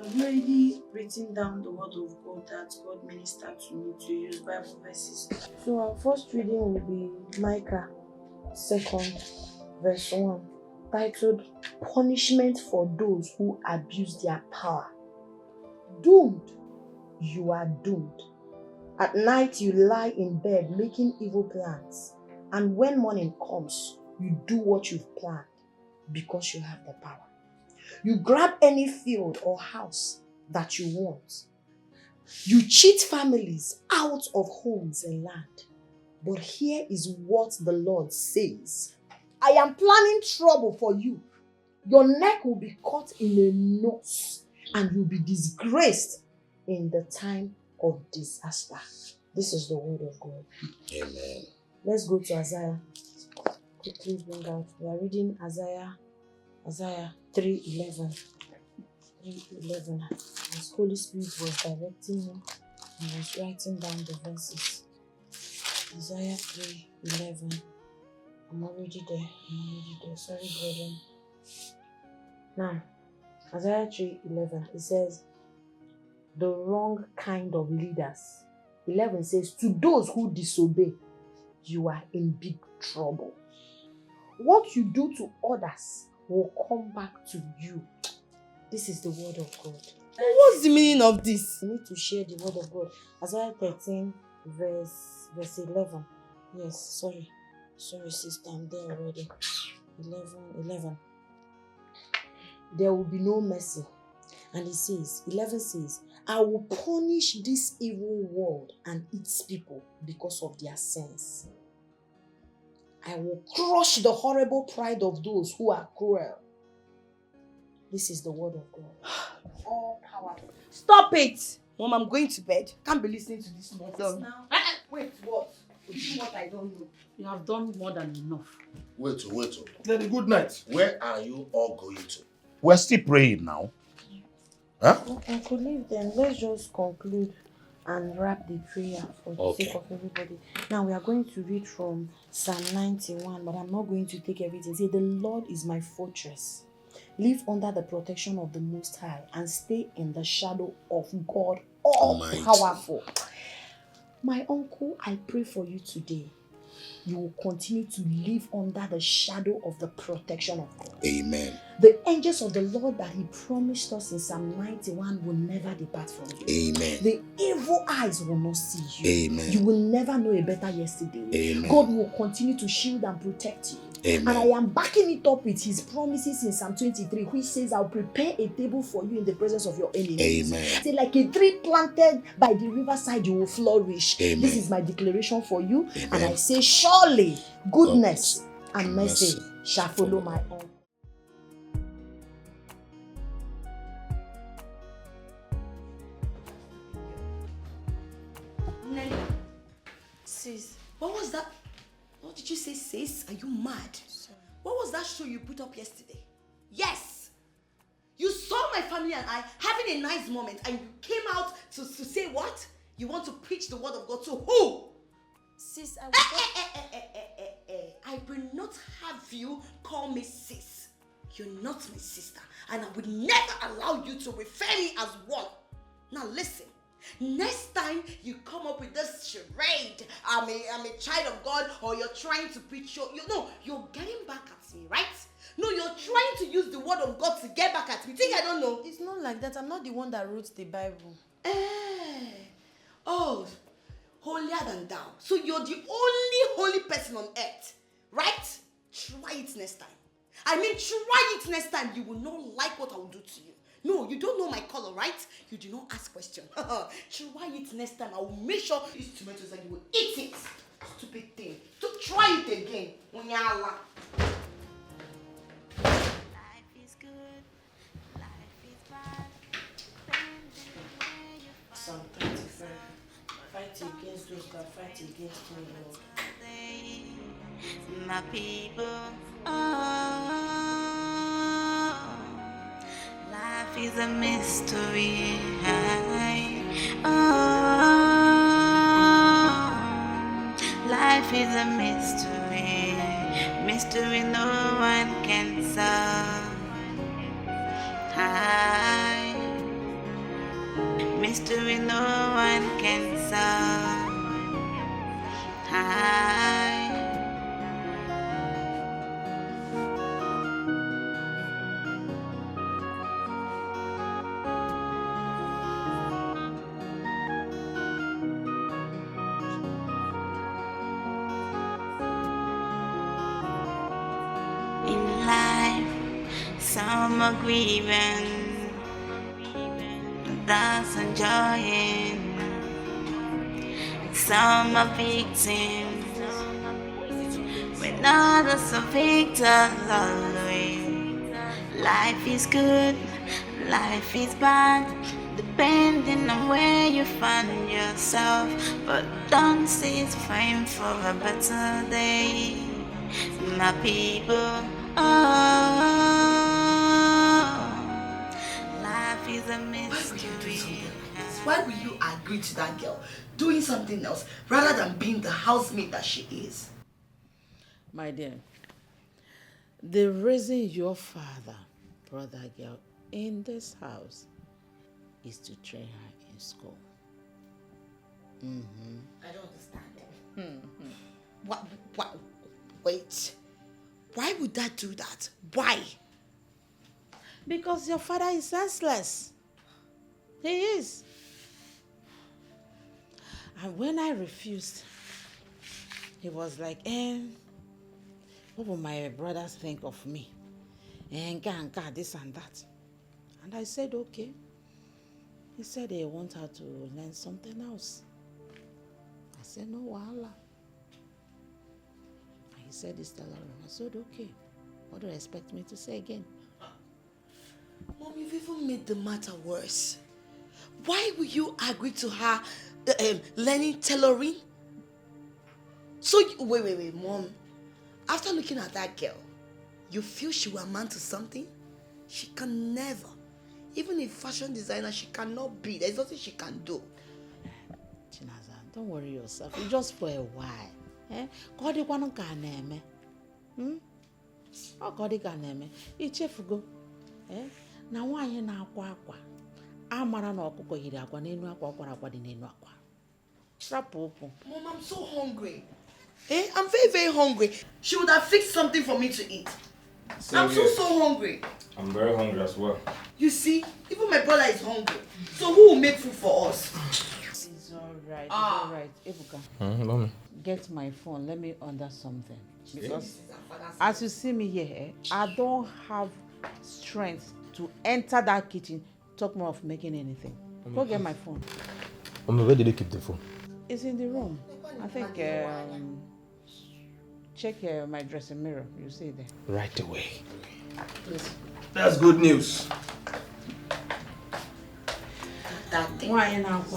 [SPEAKER 2] I've already written down the word of God that God ministered to me to use Bible verses.
[SPEAKER 3] So our first reading will be Micah 2nd, verse 1, titled Punishment for Those Who Abuse Their Power. Doomed. You are doomed. At night you lie in bed making evil plans, and when morning comes, you do what you've planned because you have the power. You grab any field or house that you want. You cheat families out of homes and land. But here is what the Lord says. I am planning trouble for you. Your neck will be caught in a noose and you'll be disgraced in the time of disaster. This is the word of God.
[SPEAKER 8] Amen.
[SPEAKER 3] Let's go to Isaiah. Quickly bring out. We are reading Isaiah 3:11. 3:11. As Holy Spirit was directing me, I was writing down the verses. Isaiah 3:11. I'm already there. Sorry, brethren. Now, Isaiah 3:11. It says, the wrong kind of leaders. 11 says, to those who disobey, you are in big trouble. What you do to others will come back to you. This is the word of God. What's the meaning of this? You need to share the word of God. Isaiah 13, verse 11. Yes, sorry, sister, I'm there already. 11. There will be no mercy. And it says, 11 says, I will punish this evil world and its people because of their sins. I will crush the horrible pride of those who are cruel. This is the word of God. All powerful. Stop it! Mom, I'm going to bed. Can't be listening to this nonsense now. Wait, what? Do what I don't know.
[SPEAKER 2] You have done more than enough.
[SPEAKER 8] Wait.
[SPEAKER 5] Daddy, good night.
[SPEAKER 8] Where are you all going to? We're still praying now. Huh?
[SPEAKER 3] I could leave them. Let's just conclude and wrap the prayer for the sake of everybody. Now we are going to read from Psalm 91, but I'm not going to take everything. Say, the Lord is my fortress. Live under the protection of the Most High and stay in the shadow of God all-powerful. My uncle, I pray for you today. You will continue to live under the shadow of the protection of God.
[SPEAKER 8] Amen.
[SPEAKER 3] The angels of the Lord that he promised us in Psalm 91 will never depart from you.
[SPEAKER 8] Amen.
[SPEAKER 3] The evil eyes will not see you.
[SPEAKER 8] Amen.
[SPEAKER 3] You will never know a better yesterday.
[SPEAKER 8] Amen.
[SPEAKER 3] God will continue to shield and protect you.
[SPEAKER 8] Amen.
[SPEAKER 3] And I am backing it up with his promises in Psalm 23, which says, I'll prepare a table for you in the presence of your enemies.
[SPEAKER 8] Amen.
[SPEAKER 3] Say, like a tree planted by the riverside, you will flourish.
[SPEAKER 8] Amen.
[SPEAKER 3] This is my declaration for you.
[SPEAKER 8] Amen.
[SPEAKER 3] And I say, surely goodness and mercy shall follow my own. Sis, What was that? What did you say, sis? Are you mad? Sorry. What was that show you put up yesterday? Yes! You saw my family and I having a nice moment and you came out to say what? You want to preach the word of God to who?
[SPEAKER 11] Sis, I
[SPEAKER 3] I will not have you call me sis. You're not my sister and I would never allow you to refer me as one. Now listen. Next time you come up with this charade, I'm a child of God, or you're trying to preach you're getting back at me, right? No, you're trying to use the word of God to get back at me. Think I don't know?
[SPEAKER 11] It's not like that. I'm not the one that wrote the Bible.
[SPEAKER 3] Oh, holier than thou. So you're the only holy person on earth, right? Try it next time. I mean, try it next time. You will not like what I will do to you. No, you don't know my color, right? You do not ask questions. Try it next time. I will make sure these tomatoes and you will eat it. Stupid thing. So try it again. Onyala.
[SPEAKER 10] Life is good, life is bad.
[SPEAKER 2] Psalm 25. Fight against those that fight against me, Lord.
[SPEAKER 10] My people, life is a mystery. Life is a mystery. Mystery no one can solve. Mystery no one can solve. In life, some are grieving, others enjoying. Some are victims, when others are victors always. Life is good, life is bad, depending on where you find yourself. But don't cease praying for a better day, my people. Life is a mystery.
[SPEAKER 3] Why will you agree to that girl doing something else rather than being the housemaid that she is?
[SPEAKER 2] My dear, the reason your father brought that girl in this house is to train her in school.
[SPEAKER 3] I don't understand. What? Wait. Why would that do that? Why?
[SPEAKER 2] Because your father is senseless. He is. And when I refused, he was like, what will my brothers think of me? And this and that. And I said, okay. He said they want her to learn something else. I said, no, wahala. And he said, it's tailoring. I said, okay. What do you expect me to say again?
[SPEAKER 3] Mom, you've even made the matter worse. Why will you agree to her learning tailoring? So, wait, Mom. After looking at that girl, you feel she will amount to something? She can never. Even a fashion designer, she cannot be. There's nothing she can do.
[SPEAKER 2] Chinaza, don't worry yourself. It's just for a while. God, you want to name. Oh, God, you can name. It's go. Now, why you na akwa? Amara no ọkụkọ yiri akwa n'enu akwa ọkwara akwa dị n'enu akwa.
[SPEAKER 3] Mom, I'm so hungry. I'm very, very hungry. She would have fixed something for me to eat. I'm so hungry.
[SPEAKER 9] I'm very hungry as well.
[SPEAKER 3] You see, even my brother is hungry. So who will make food for us?
[SPEAKER 2] It's alright. It's alright. Ebuka,
[SPEAKER 9] Mommy.
[SPEAKER 2] get my phone. Let me order something. Because as you see me here, I don't have strength to enter that kitchen. Talk more of making anything. Go get my phone.
[SPEAKER 9] Mommy, where did they keep the phone?
[SPEAKER 2] It's in the room. I think, check my dressing mirror. You see it there.
[SPEAKER 9] Right away.
[SPEAKER 2] Please.
[SPEAKER 9] That's good news.
[SPEAKER 3] That thing.
[SPEAKER 2] Why you now go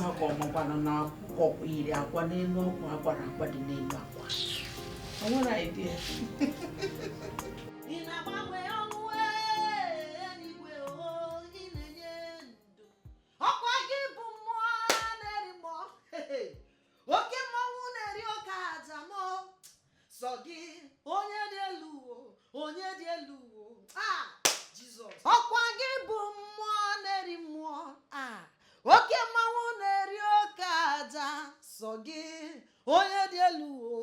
[SPEAKER 2] now?
[SPEAKER 1] Or eat aqua, no aqua, aqua, the name aqua. I want an idea. In a way, anyway, oh, in a end. Aqua give one anymore. Okay, Mauna, Kazamo. Sogi, onye dielu. Ah, Jesus. Aqua give one anymore. Ah, okay, Mauna, Kaza. Sogi, onye dielu.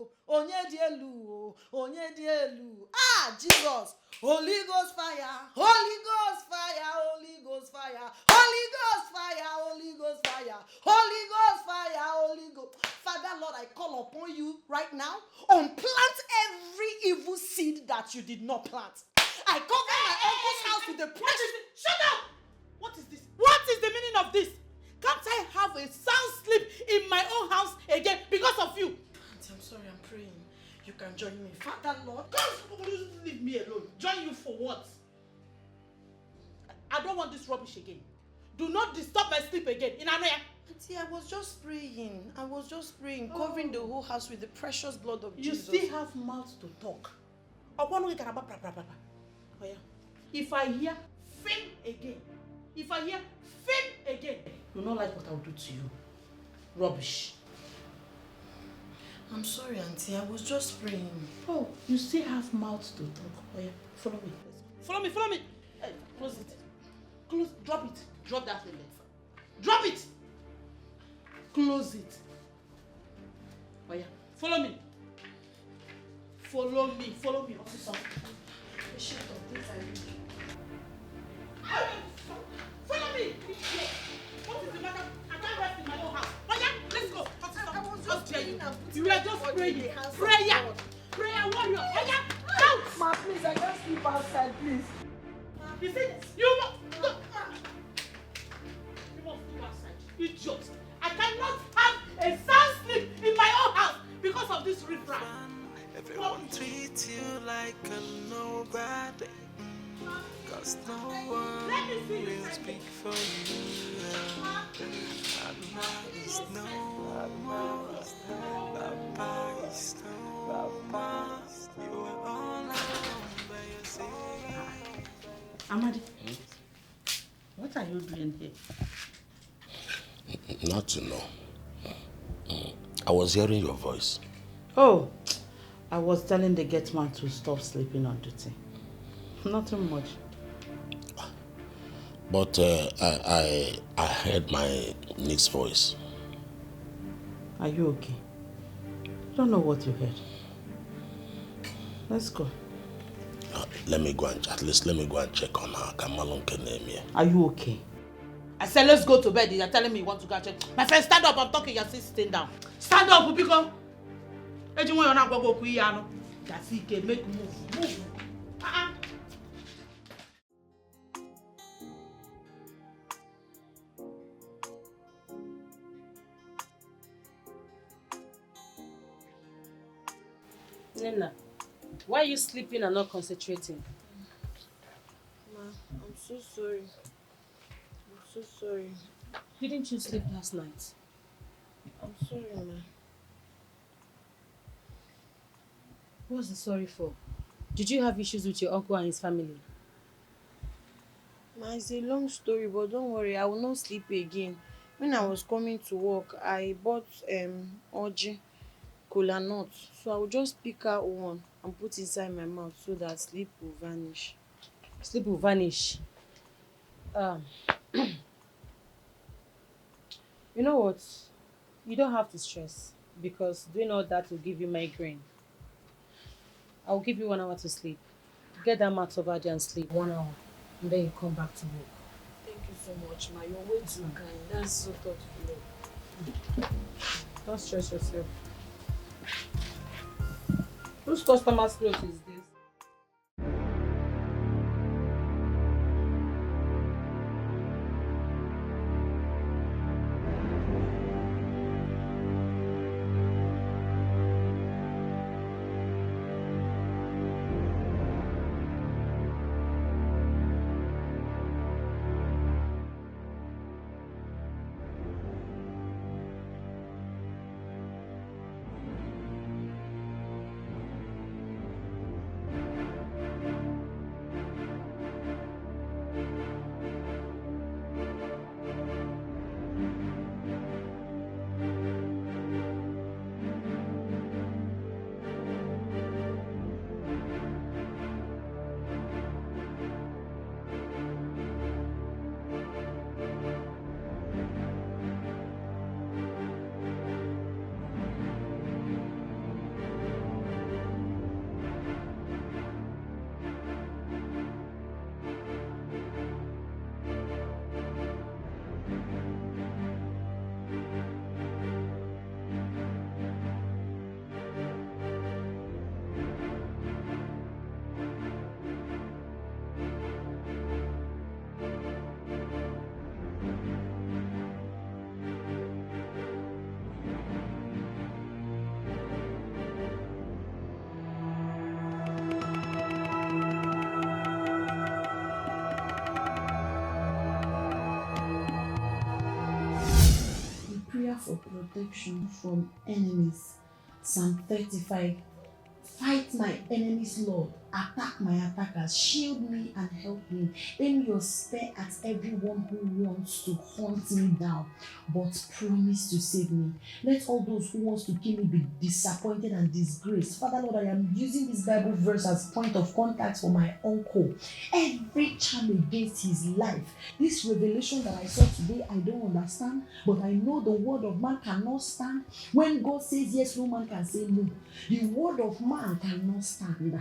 [SPEAKER 1] Ah, Jesus. Holy Ghost fire, Holy Ghost fire, Holy Ghost fire, Holy Ghost fire, Holy Ghost fire, Holy Ghost fire, Holy Ghost. Father, Lord, I call upon you right now. Unplant every evil seed that you did not plant. I cover my uncle's house with the precious. Shut up! What is this? What is the meaning of this? Can't I have a sound sleep in my own house again because of you? Auntie, I'm sorry, I'm praying. You can join me. Father, Lord, God, leave me alone. Join you for what? I don't want this rubbish again. Do not disturb my sleep again. In Anoya. Auntie, I was just praying. Covering the whole house with the precious blood of Jesus. You still have mouth to talk. If I hear fame again, you don't like what I'll do to you. Rubbish. I'm sorry, Auntie. I was just praying. Oh, you still have mouth to talk. Oh, yeah. Follow me. Follow me. Hey, close it. Drop it. Drop that thing. Drop it. Close it. Oh, yeah. Follow me. Officer. Shut up. This I read. Follow me. What is the matter? I can't rest in my own house. Oh, yeah. Let's go. You were just praying. Prayer warrior. Oh, yeah. Out.
[SPEAKER 3] Ma, please, I can't sleep outside, please.
[SPEAKER 1] You see, you must sleep outside. Idiot. I cannot have a sound sleep in my own house because of this riffraff.
[SPEAKER 10] Everyone treats you like a nobody. Cause no one will speak for you. Mama is no more. Papa is no more. You are all alone by yourself.
[SPEAKER 1] Amadi, what are you doing here?
[SPEAKER 8] Not to know. I was hearing your voice.
[SPEAKER 1] Oh, I was telling the gate man to stop sleeping on duty. Nothing much.
[SPEAKER 8] But I heard my niece's voice.
[SPEAKER 1] Are you okay? I don't know what you heard. Let's go.
[SPEAKER 8] Let me go and check on her.
[SPEAKER 1] Are you okay? I said let's go to bed. You're telling me you want to go and check. My friend, stand up. I'm talking. You're still sitting down. Stand up, Upiko. Make move.
[SPEAKER 2] Nnena, why are you sleeping and not concentrating?
[SPEAKER 11] Ma, I'm so sorry.
[SPEAKER 2] Didn't you sleep last night?
[SPEAKER 11] I'm sorry, ma.
[SPEAKER 2] What's the sorry for? Did you have issues with your uncle and his family?
[SPEAKER 11] Ma, it's a long story, but don't worry, I will not sleep again. When I was coming to work, I bought Oji cola nut. So I will just pick out one and put inside my mouth so that sleep will vanish.
[SPEAKER 2] Sleep will vanish. You know what? You don't have to stress because doing all that will give you migraine. I will give you 1 hour to sleep. Get that mat over there and sleep 1 hour. And then you come back to work.
[SPEAKER 11] Thank you so much, ma. You're way too kind. That's so thoughtful.
[SPEAKER 2] Don't stress yourself. Whose customer's clothes is this? for protection from enemies. Psalm 35. Fight my enemies, Lord. Attack my attackers. Shield me and help me. Aim your spear at everyone who wants to hunt me down, but promise to save me. Let all those who want to kill me be disappointed and disgraced. Father, Lord, I am using this Bible verse as point of contact for my uncle. Every charm against his life. This revelation that I saw today, I don't understand, but I know the word of man cannot stand. When God says yes, no man can say no. The word of man cannot stand.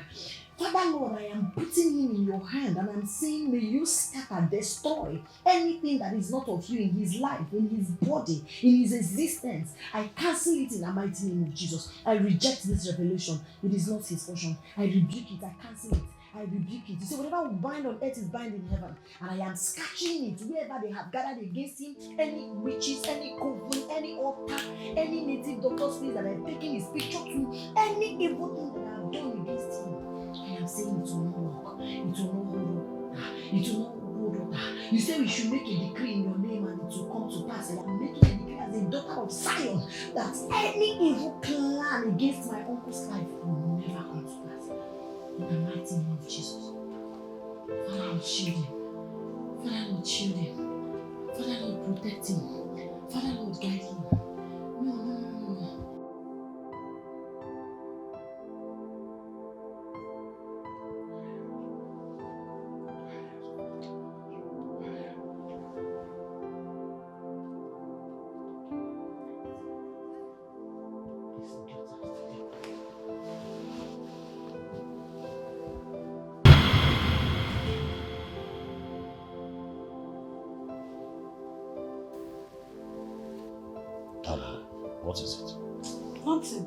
[SPEAKER 2] Father, Lord, I am putting him in your hand and I'm saying, may you scatter, destroy anything that is not of you in his life, in his body, in his existence. I cancel it in the mighty name of Jesus. I reject this revelation. It is not his portion. I rebuke it. I cancel it. I rebuke it. You see, whatever we bind on earth is bound in heaven. And I am scratching it wherever they have gathered against him. Any witches, any coven, any altar, any native doctor's place that I've taken his picture to, any evil thing that I have done against him. I am saying it will not work. It will not hold up. It will not hold up. You say we should make a decree in your name and it will come to pass. And I'm making a decree as a daughter of Zion that any evil plan against my uncle's life will never come to pass. In the mighty name of Jesus. Father, Lord, shield him. Father, Lord, shield him. Father, Lord, protect him. Father, Lord, guide him. No.
[SPEAKER 8] What is it?
[SPEAKER 2] Nothing.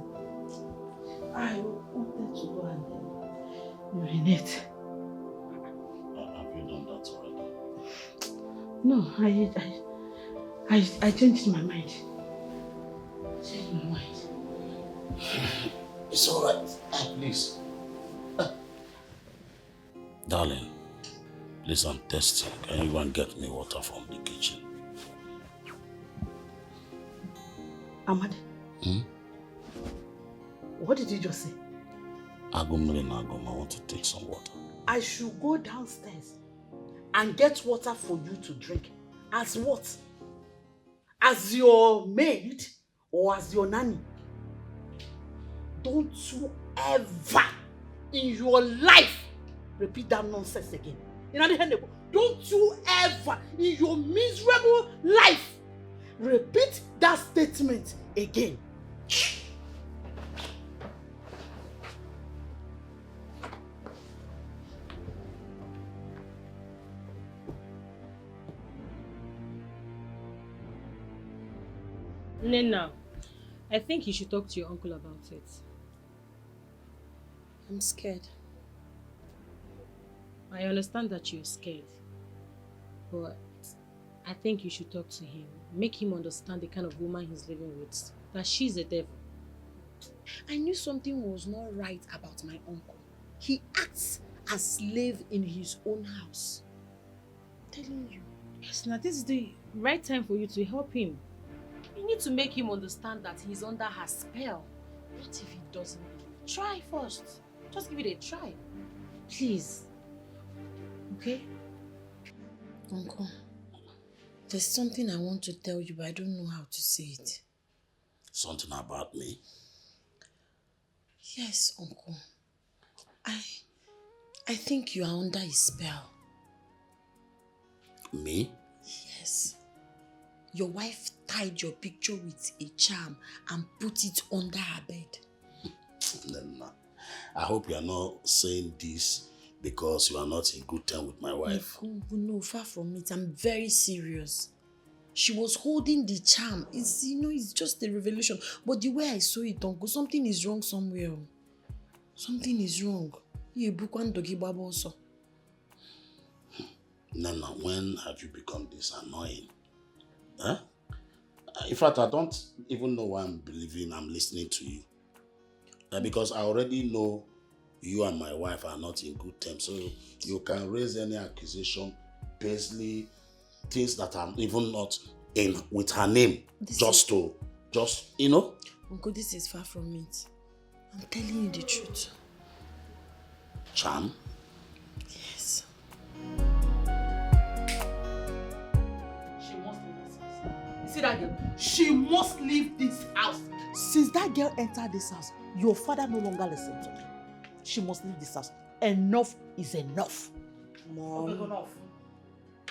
[SPEAKER 2] I wanted to go and urinate.
[SPEAKER 8] Have you done that already?
[SPEAKER 2] No, I changed my mind. Changed my mind.
[SPEAKER 8] It's alright. Please. Darling, please, I'm thirsty. Can you go and get me water from the kitchen?
[SPEAKER 2] Amadi. What did you just say?
[SPEAKER 8] I want to take some water.
[SPEAKER 1] I should go downstairs and get water for you to drink. As what? As your maid or as your nanny? Don't you ever in your life repeat that nonsense again. Don't you ever in your miserable life repeat that statement again.
[SPEAKER 11] Nnena, I think you should talk to your uncle about it.
[SPEAKER 2] I'm scared.
[SPEAKER 11] I understand that you're scared, but I think you should talk to him. Make him understand the kind of woman he's living with. That she's a devil.
[SPEAKER 2] I knew something was not right about my uncle. He acts as slave in his own house. I'm telling you.
[SPEAKER 11] Yes, now this is the right time for you to help him. You need to make him understand that he's under her spell. What if he doesn't believe? Try first. Just give it a try. Please. Okay?
[SPEAKER 2] Uncle, there's something I want to tell you, but I don't know how to say it.
[SPEAKER 8] Something about me?
[SPEAKER 2] Yes, Uncle. I think you are under his spell.
[SPEAKER 8] Me?
[SPEAKER 2] Yes. Your wife tied your picture with a charm and put it under her bed.
[SPEAKER 8] Nnena, I hope you are not saying this because you are not in good time with my wife.
[SPEAKER 2] No, far from it. I'm very serious. She was holding the charm. It's just a revelation. But the way I saw it, Uncle, something is wrong somewhere. Something is wrong.
[SPEAKER 8] Nnena, when have you become this annoying? Huh? In fact, I don't even know why I'm listening to you. Because I already know you and my wife are not in good terms. So you can raise any accusation, basically things that are even not in with her name you know.
[SPEAKER 11] Uncle, this is far from it. I'm telling you the truth.
[SPEAKER 8] Charm?
[SPEAKER 11] Yes.
[SPEAKER 1] She must leave this house. You see that girl? She must leave this house. Since that girl entered this house, your father no longer listens to me. She must leave this house. Enough is enough.
[SPEAKER 3] Mom,
[SPEAKER 1] Okay, enough.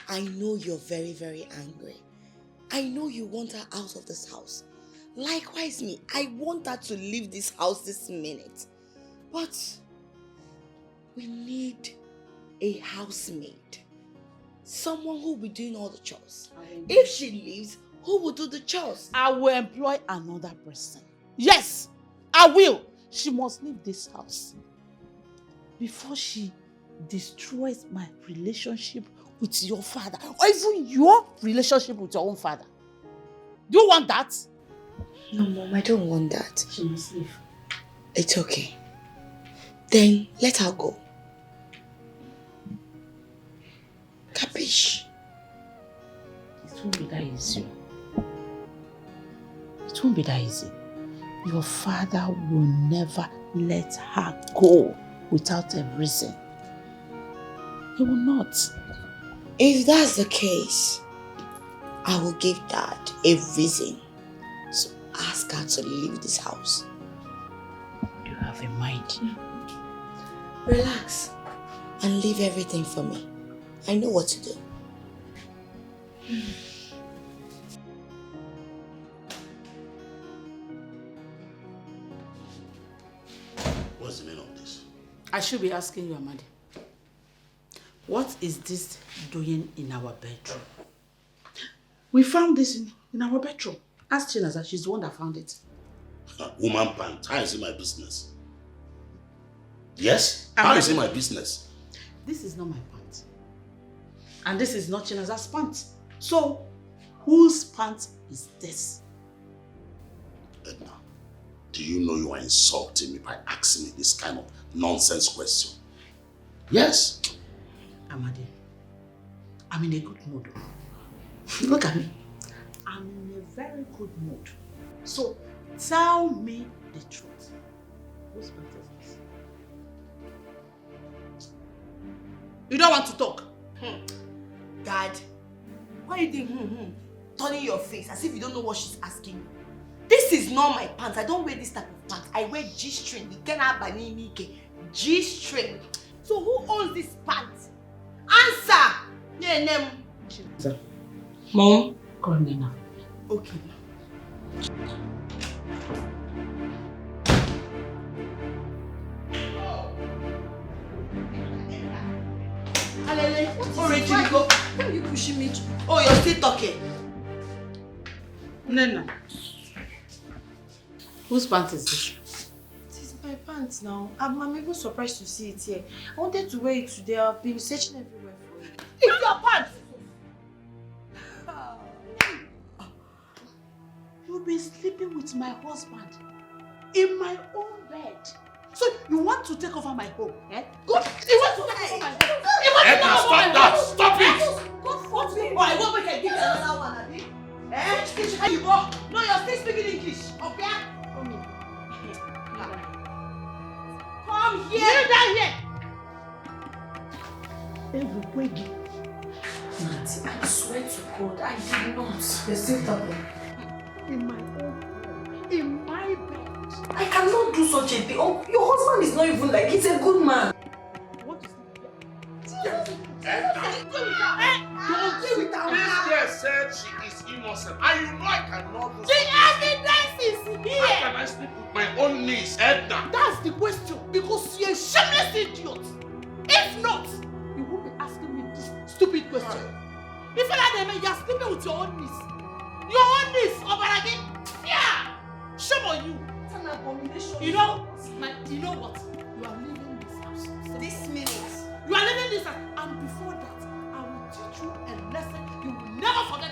[SPEAKER 3] I know you're very, very angry. I know you want her out of this house. Likewise me, I want her to leave this house this minute. But we need a housemaid. Someone who will be doing all the chores. If she leaves, who will do the chores?
[SPEAKER 1] I will employ another person. Yes, I will. She must leave this house before she destroys my relationship with your father, or even your relationship with your own father. Do you want that?
[SPEAKER 3] No, Mom, I don't want that.
[SPEAKER 1] She must leave.
[SPEAKER 3] It's okay. Then let her go. Capiche?
[SPEAKER 1] It won't be that easy. It won't be that easy. Your father will never let her go without a reason. He will not.
[SPEAKER 3] If that's the case, I will give Dad a reason. So ask her to leave this house.
[SPEAKER 1] You have a mind.
[SPEAKER 3] Relax and leave everything for me. I know what to do.
[SPEAKER 8] What's the meaning of this?
[SPEAKER 1] I should be asking you, Amadi. What is this doing in our bedroom? We found this in our bedroom. Ask Chinaza, she's the one that found it.
[SPEAKER 8] Woman pant, how is it my business? Yes? How is it my business?
[SPEAKER 1] This is not my pant. And this is not Chinaza's pant. So, whose pant is this?
[SPEAKER 8] Edna, do you know you are insulting me by asking me this kind of nonsense question? Yes.
[SPEAKER 1] Amadi, I'm in a good mood. Look at me. I'm in a very good mood. So, tell me the truth. Whose pant is this? You don't want to talk?
[SPEAKER 3] Dad, why are you doing turning your face as if you don't know what she's asking you? This is not my pants. I don't wear this type of pants. I wear G-string. G-string. So who owns this pants? Answer! Name.
[SPEAKER 1] Mom? Call Nnena.
[SPEAKER 3] Okay.
[SPEAKER 11] Why are you pushing me?
[SPEAKER 3] Oh, you're still talking.
[SPEAKER 1] Nnena. Whose pants is this?
[SPEAKER 11] This is my pants now. I'm even surprised to see it here. I wanted to wear it today. I've been searching everywhere for it.
[SPEAKER 3] It's your pants!
[SPEAKER 1] You've been sleeping with my husband in my own bed. So you want to take over my home, eh? Good. You want to take over my home.
[SPEAKER 8] Edna, stop that! Stop it!
[SPEAKER 3] God forbid. Oh, I won't make a give you another one, Abi. Eh? Teach how you go. No, you're still speaking English. Okay?
[SPEAKER 1] Come here.
[SPEAKER 3] Come here.
[SPEAKER 1] Kneel down here. Everybody.
[SPEAKER 11] Auntie, I swear to God, I did not. You're still talking.
[SPEAKER 1] In my own home, in my bed.
[SPEAKER 11] I cannot do such a thing. Oh, your husband is not even like, he's a good man.
[SPEAKER 1] What is
[SPEAKER 8] This girl said she is innocent. And you know I cannot do
[SPEAKER 1] the
[SPEAKER 8] something.
[SPEAKER 1] evidence is here.
[SPEAKER 8] How can I sleep with my own niece, Edna?
[SPEAKER 1] That's the question. Because you're a shameless idiot. If not, you won't be asking me this stupid question. If you're sleeping with your own niece. Your own niece, Obaragi. Yeah. Shame on you.
[SPEAKER 11] It's an abomination.
[SPEAKER 1] You know what? You are leaving this house.
[SPEAKER 3] This minute.
[SPEAKER 1] You are leaving this house. And before that, I will teach you a lesson you will never forget.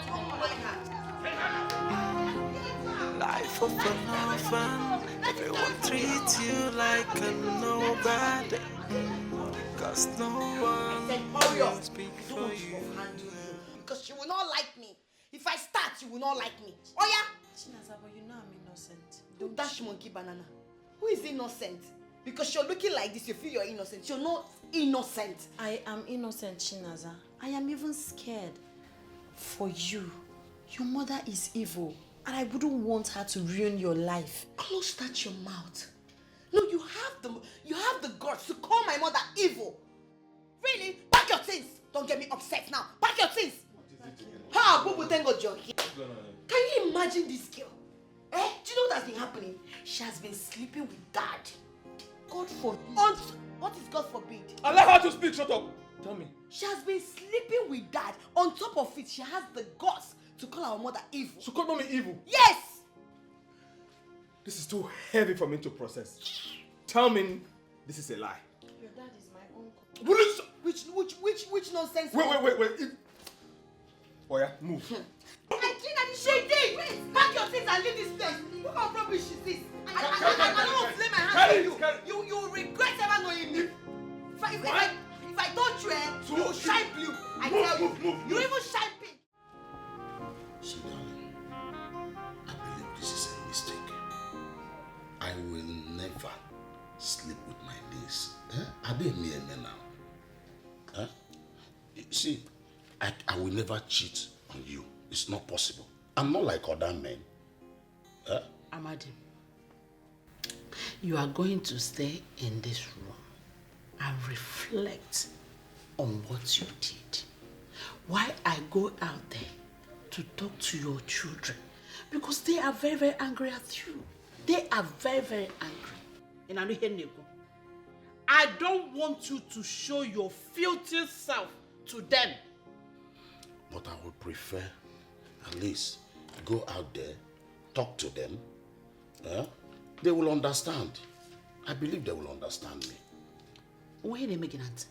[SPEAKER 10] Life of an orphan, everyone treats you like a nobody. Cause no one will speak for you.
[SPEAKER 3] Because she will not like me. If I start, you will not like me. Oh yeah?
[SPEAKER 11] Chinaza, but you know I'm innocent.
[SPEAKER 3] Don't dash monkey banana. Who is innocent? Because you're looking like this, you feel you're innocent. You're not innocent.
[SPEAKER 11] I am innocent, Chinaza. I am even scared. For you. Your mother is evil. And I wouldn't want her to ruin your life.
[SPEAKER 3] Close that your mouth. No, you have the guts to call my mother evil. Really? Pack your things. Don't get me upset now. Pack your things. Ha, Bubu Tengo John here. Can you imagine this girl? Eh? Do you know what's been happening? She has been sleeping with dad. God forbid. What is God forbid?
[SPEAKER 9] Allow her to speak, shut up. Tell me.
[SPEAKER 3] She has been sleeping with dad. On top of it, she has the guts to call our mother evil.
[SPEAKER 9] She called mommy evil?
[SPEAKER 3] Yes!
[SPEAKER 9] This is too heavy for me to process. Tell me this is a lie.
[SPEAKER 11] Your dad is my uncle.
[SPEAKER 3] Which nonsense?
[SPEAKER 9] Wait. Oh yeah, move.
[SPEAKER 3] She did! Pack your things and leave this place. What kind of rubbish is this? I don't want to lay my hands on you. You will regret ever knowing me. If I touch you, you will shine blue. I tell you. You even shine pink.
[SPEAKER 8] See, darling, I believe this is a mistake. I will never sleep with my niece. Are they near me now? See, I will never cheat on you. It's not possible. I'm not like other men.
[SPEAKER 1] Amadi, you are going to stay in this room and reflect on what you did. Why I go out there to talk to your children, because they are very, very angry at you. They are very, very angry. I don't want you to show your filthy self to them.
[SPEAKER 8] But I would prefer at least go out there, talk to them. They will understand. I believe they will understand me.
[SPEAKER 1] Wait a minute.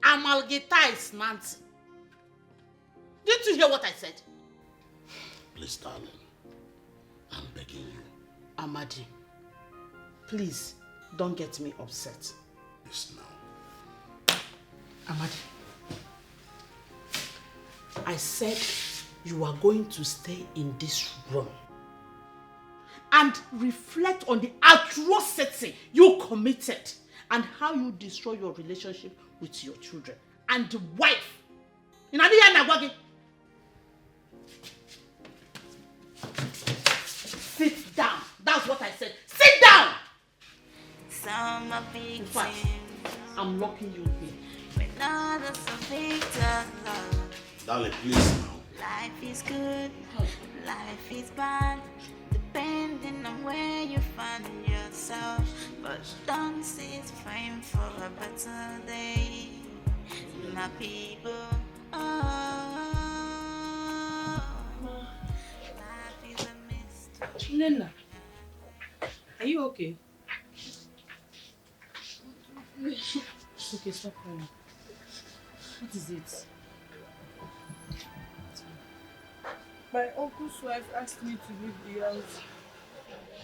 [SPEAKER 1] Amalgatize Nancy. Did you hear what I said?
[SPEAKER 8] Please, darling, I'm begging you.
[SPEAKER 1] Amadi, please don't get me upset.
[SPEAKER 8] Yes, now.
[SPEAKER 1] Amadi, I said you are going to stay in this room and reflect on the atrocity you committed and how you destroy your relationship with your children and the wife. Sit down. That's what I said. Sit down! In fact, I'm locking you in here.
[SPEAKER 8] Darling, please now.
[SPEAKER 12] Life is good, life is bad, depending on where you find yourself. But don't sit frame for a better day, my people. Life is a mystery.
[SPEAKER 2] Nnena, are you okay? It's okay, stop crying. What is it?
[SPEAKER 11] My uncle's wife asked me to leave the house.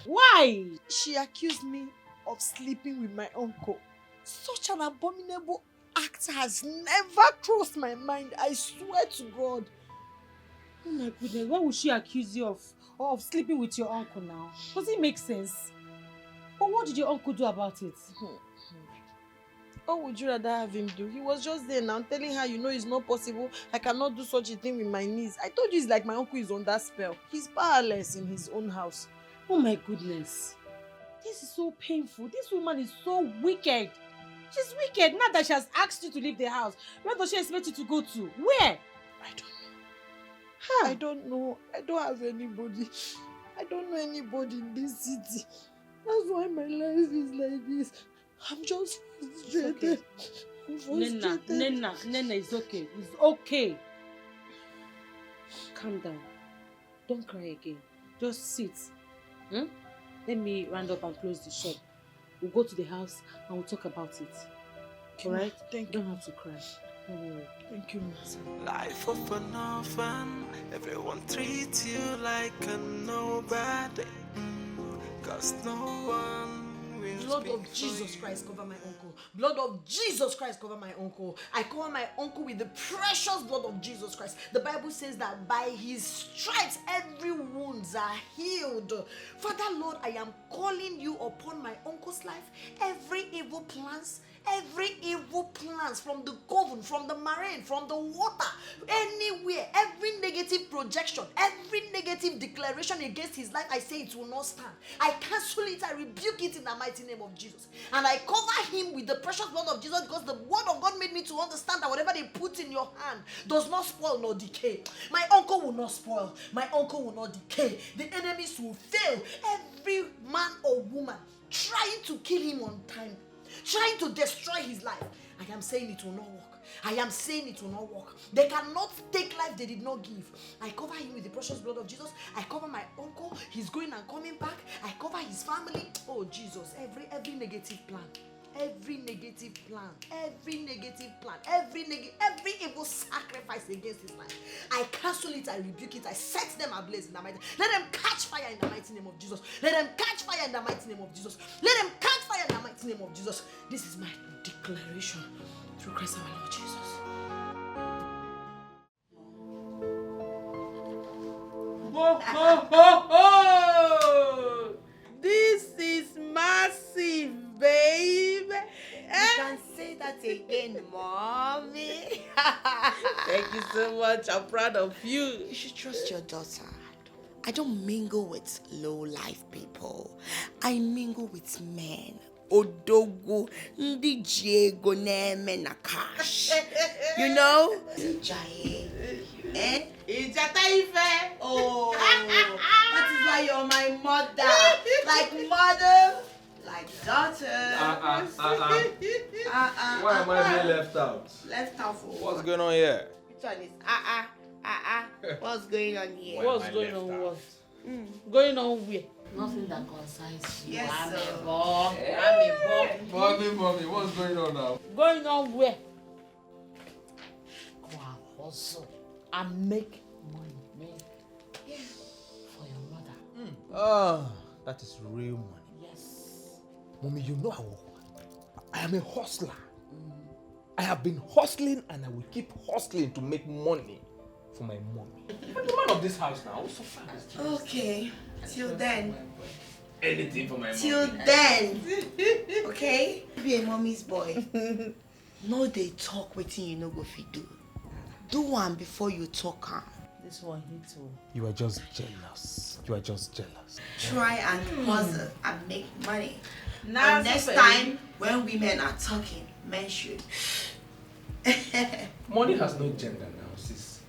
[SPEAKER 2] Why?
[SPEAKER 3] She accused me of sleeping with my uncle. Such an abominable act has never crossed my mind. I swear to God.
[SPEAKER 2] Oh my goodness, why would she accuse you of sleeping with your uncle now? Does it make sense? But what did your uncle do about it?
[SPEAKER 11] What would you rather have him do? He was just there now telling her, you know, it's not possible. I cannot do such a thing with my niece. I told you it's like my uncle is on that spell. He's powerless in his own house.
[SPEAKER 2] Oh my goodness. This is so painful. This woman is so wicked. She's wicked. Now that she has asked you to leave the house, where does she expect you to go to? Where?
[SPEAKER 11] I don't know. I don't know. I don't have anybody. I don't know anybody in this city. That's why my life is like this. I'm just frustrated.
[SPEAKER 2] It's okay. Nnena, it's okay. It's okay. Calm down. Don't cry again. Just sit. Let me round up and close the shop. We'll go to the house and we'll talk about it. Alright?
[SPEAKER 11] Thank you.
[SPEAKER 2] Don't have to cry. Don't worry.
[SPEAKER 11] Thank you, Mom.
[SPEAKER 10] Life of an orphan, everyone treats you like a nobody. Cause no one will
[SPEAKER 3] Blood
[SPEAKER 10] speak
[SPEAKER 3] of Jesus Christ cover my uncle. uncle. Blood of Jesus Christ cover my uncle. I cover my uncle with the precious blood of Jesus Christ. The Bible says that by his stripes every wounds are healed. Father Lord, I am calling you upon my uncle's life. Every evil plans from the coven, from the marine, from the water, anywhere, every negative projection, every negative declaration against his life, I say it will not stand. I cancel it, I rebuke it in the mighty name of Jesus. And I cover him with the precious blood of Jesus, because the word of God made me to understand that whatever they put in your hand does not spoil nor decay. My uncle will not spoil. My uncle will not decay. The enemies will fail. Every man or woman trying to kill him on time, trying to destroy his life, I am saying it will not work. I am saying it will not work. They cannot take life they did not give. I cover him with the precious blood of Jesus. I cover my uncle. He's going and coming back. I cover his family. Oh Jesus, every negative plan. Every negative plan, every evil sacrifice against his life, I cancel it, I rebuke it, I set them ablaze in the mighty. Let them catch fire in the mighty name of Jesus. Let them catch fire in the mighty name of Jesus. Let them catch fire in the mighty name of Jesus. This is my declaration through Christ our Lord Jesus.
[SPEAKER 1] Ho, ho, ho, ho! This is massive, babe.
[SPEAKER 3] You can say that again, mommy.
[SPEAKER 1] Thank you so much. I'm proud of you.
[SPEAKER 3] You should trust your daughter. I don't mingle with low-life people. I mingle with men. Odogu, ndi Diego Nnena cash. You know? Eh? Oh, that is why you're my mother. Like mother, like daughter.
[SPEAKER 9] Why am I being left out?
[SPEAKER 3] Left out for
[SPEAKER 9] What's going on here?
[SPEAKER 3] Which one is what's going on here?
[SPEAKER 2] What's going on? What? Going on where? Nothing that concerns you.
[SPEAKER 3] Yes, sir.
[SPEAKER 9] Mommy, what's going on now?
[SPEAKER 2] Going on where? Go and hustle and make money. For your mother.
[SPEAKER 7] Oh, that is real money.
[SPEAKER 2] Yes.
[SPEAKER 7] Mommy, you know I am a hustler. I have been hustling and I will keep hustling to make money for my mommy. I'm the man of this house now. So fast.
[SPEAKER 3] Okay, till then.
[SPEAKER 9] Anything for my mommy.
[SPEAKER 3] Till then. Okay? Be a mommy's boy. No, they talk wetin you no go fit do. Do one before you talk am.
[SPEAKER 2] This one hits you.
[SPEAKER 7] You are just jealous.
[SPEAKER 3] Try and hustle and make money.
[SPEAKER 1] Now,
[SPEAKER 3] And next time, when women are talking, men should.
[SPEAKER 9] Money has no gender now, sis.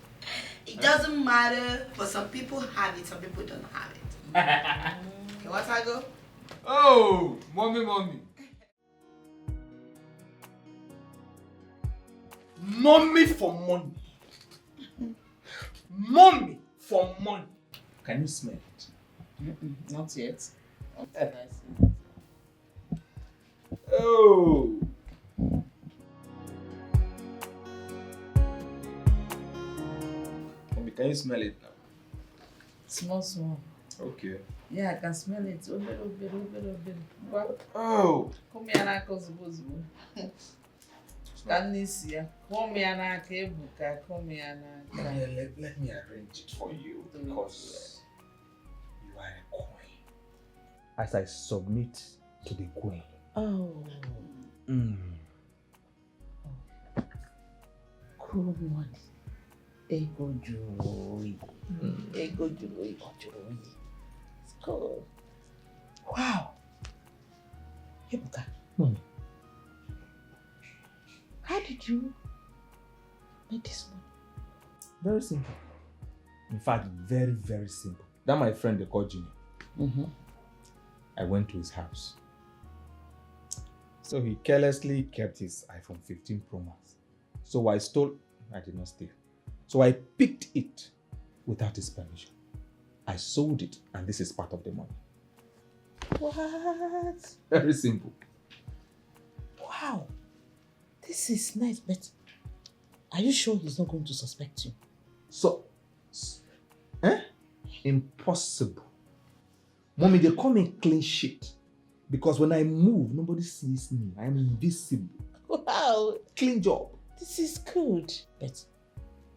[SPEAKER 3] It doesn't matter, but some people have it, some people don't have it. Okay, what I go?
[SPEAKER 9] Oh, mommy.
[SPEAKER 7] Mommy for money. Mommy for money. Can you smell it?
[SPEAKER 2] Not yet.
[SPEAKER 9] Oh. Mommy, can you smell it now?
[SPEAKER 2] Small.
[SPEAKER 9] Okay.
[SPEAKER 2] Yeah, I can smell it. A little bit.
[SPEAKER 9] Oh.
[SPEAKER 2] Come here, I can Can you see? Come here, I can
[SPEAKER 9] Let me arrange it for you because you are a queen.
[SPEAKER 7] As I submit to the queen.
[SPEAKER 2] Oh. Cool money. Ego joy. It's cool. Wow. Ebuka.
[SPEAKER 7] Mommy.
[SPEAKER 2] How did you make this money?
[SPEAKER 7] Very simple. In fact, very, very simple. That my friend they call Jimmy. I went to his house. So he carelessly kept his iPhone 15 Pro Max. So I did not steal. So I picked it without his permission. I sold it and this is part of the money.
[SPEAKER 2] What?
[SPEAKER 7] Very simple.
[SPEAKER 2] Wow. This is nice, but are you sure he's not going to suspect you?
[SPEAKER 7] So, impossible. Mommy, they call me clean sheet. Because when I move, nobody sees me. I am invisible.
[SPEAKER 2] Wow,
[SPEAKER 7] Clean job.
[SPEAKER 2] this is good. But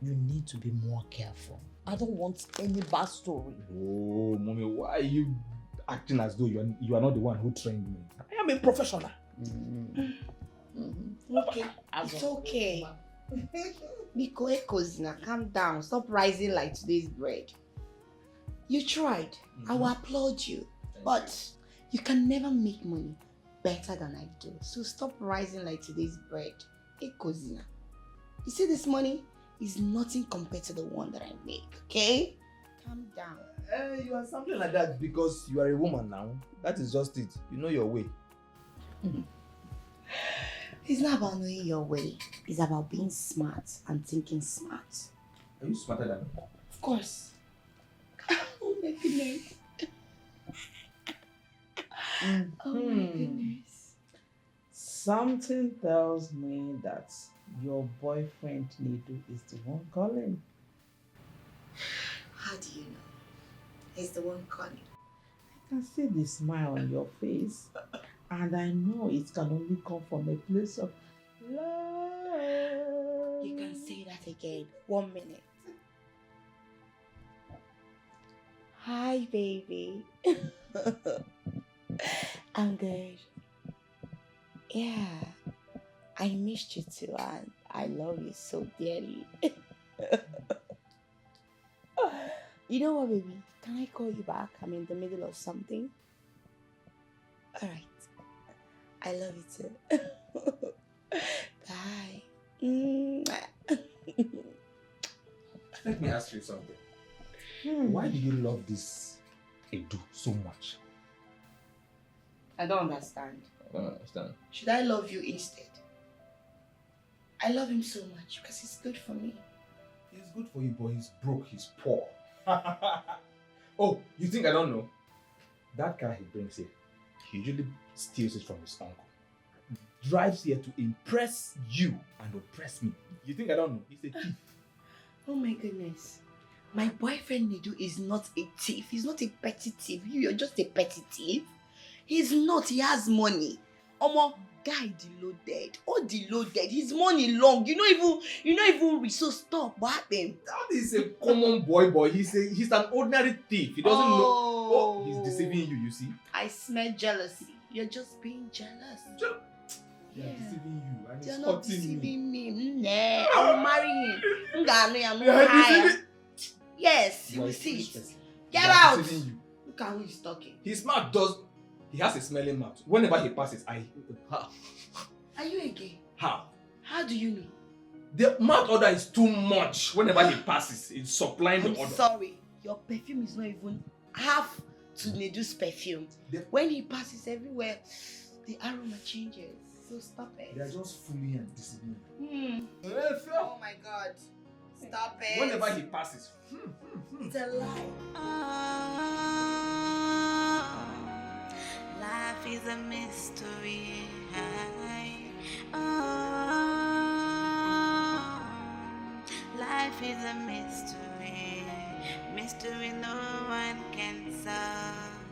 [SPEAKER 2] you need to be more careful. I don't want any bad story.
[SPEAKER 7] Oh, mommy, why are you acting as though you are not the one who trained me? I am a professional.
[SPEAKER 2] Okay, it's okay. Biko Ekozina, calm down. Stop rising like today's bread. You tried. I will applaud you. But you can never make money better than I do. So stop rising like today's bread. Ekozina. You see this money is nothing compared to the one that I make, okay? Calm down.
[SPEAKER 7] You are something like that because you are a woman now. That is just it. You know your way.
[SPEAKER 2] It's not about knowing your way. It's about being smart and thinking smart.
[SPEAKER 7] Are you smarter than me?
[SPEAKER 2] Of course. Oh my goodness. Oh my goodness.
[SPEAKER 13] Something tells me that your boyfriend Nedu is the one calling.
[SPEAKER 2] How do you know? He's the one calling.
[SPEAKER 13] I can see the smile on your face, and I know it can only come from a place of love.
[SPEAKER 2] You can say that again. 1 minute. Hi, baby. I'm good. Yeah, I missed you too, and I love you so dearly. You know what, baby? Can I call you back? I'm in the middle of something. All right. I love you too. Bye.
[SPEAKER 7] Let me ask you something. Why do you love this Edu so much?
[SPEAKER 2] I don't understand.
[SPEAKER 7] I don't understand.
[SPEAKER 2] Should I love you instead? I love him so much because he's good for me.
[SPEAKER 7] He's good for you, but he's broke, he's poor. Oh, you think I don't know? That car he brings here, he usually steals it from his uncle. Drives here to impress you and oppress me. You think I don't know? He's a thief.
[SPEAKER 2] Oh my goodness. My boyfriend Nidu is not a thief. He's not a petty thief. You're just a petty thief. He's not. He has money. Omo, guy deloaded. All deloaded. His money long. You know even rich. So stop. What happened?
[SPEAKER 7] That is a common boy. He's an ordinary thief. He doesn't know. Oh, he's deceiving you, you see?
[SPEAKER 2] I smell jealousy. You're just being jealous.
[SPEAKER 7] Yeah, deceiving you. And
[SPEAKER 2] You're
[SPEAKER 7] he's
[SPEAKER 2] not
[SPEAKER 7] hurting
[SPEAKER 2] deceiving
[SPEAKER 7] me.
[SPEAKER 2] me. I will marry him. Yes, you will see it. Get out. Look at who he's talking.
[SPEAKER 7] His mouth he has a smelling mouth. Whenever he passes,
[SPEAKER 2] Are you a gay?
[SPEAKER 7] How?
[SPEAKER 2] How do you know?
[SPEAKER 7] The mouth odor is too much. Whenever he passes, it's supplying the
[SPEAKER 2] I'm
[SPEAKER 7] odor.
[SPEAKER 2] sorry. Your perfume is not even half to Nedu's perfume. When he passes everywhere, the aroma changes. So stop it.
[SPEAKER 7] They are just fooling and deceiving you.
[SPEAKER 2] Oh my God. Stop it.
[SPEAKER 7] Whenever he passes.
[SPEAKER 2] It's a lie.
[SPEAKER 12] Life is a mystery. Life is a mystery. Mystery no one can solve.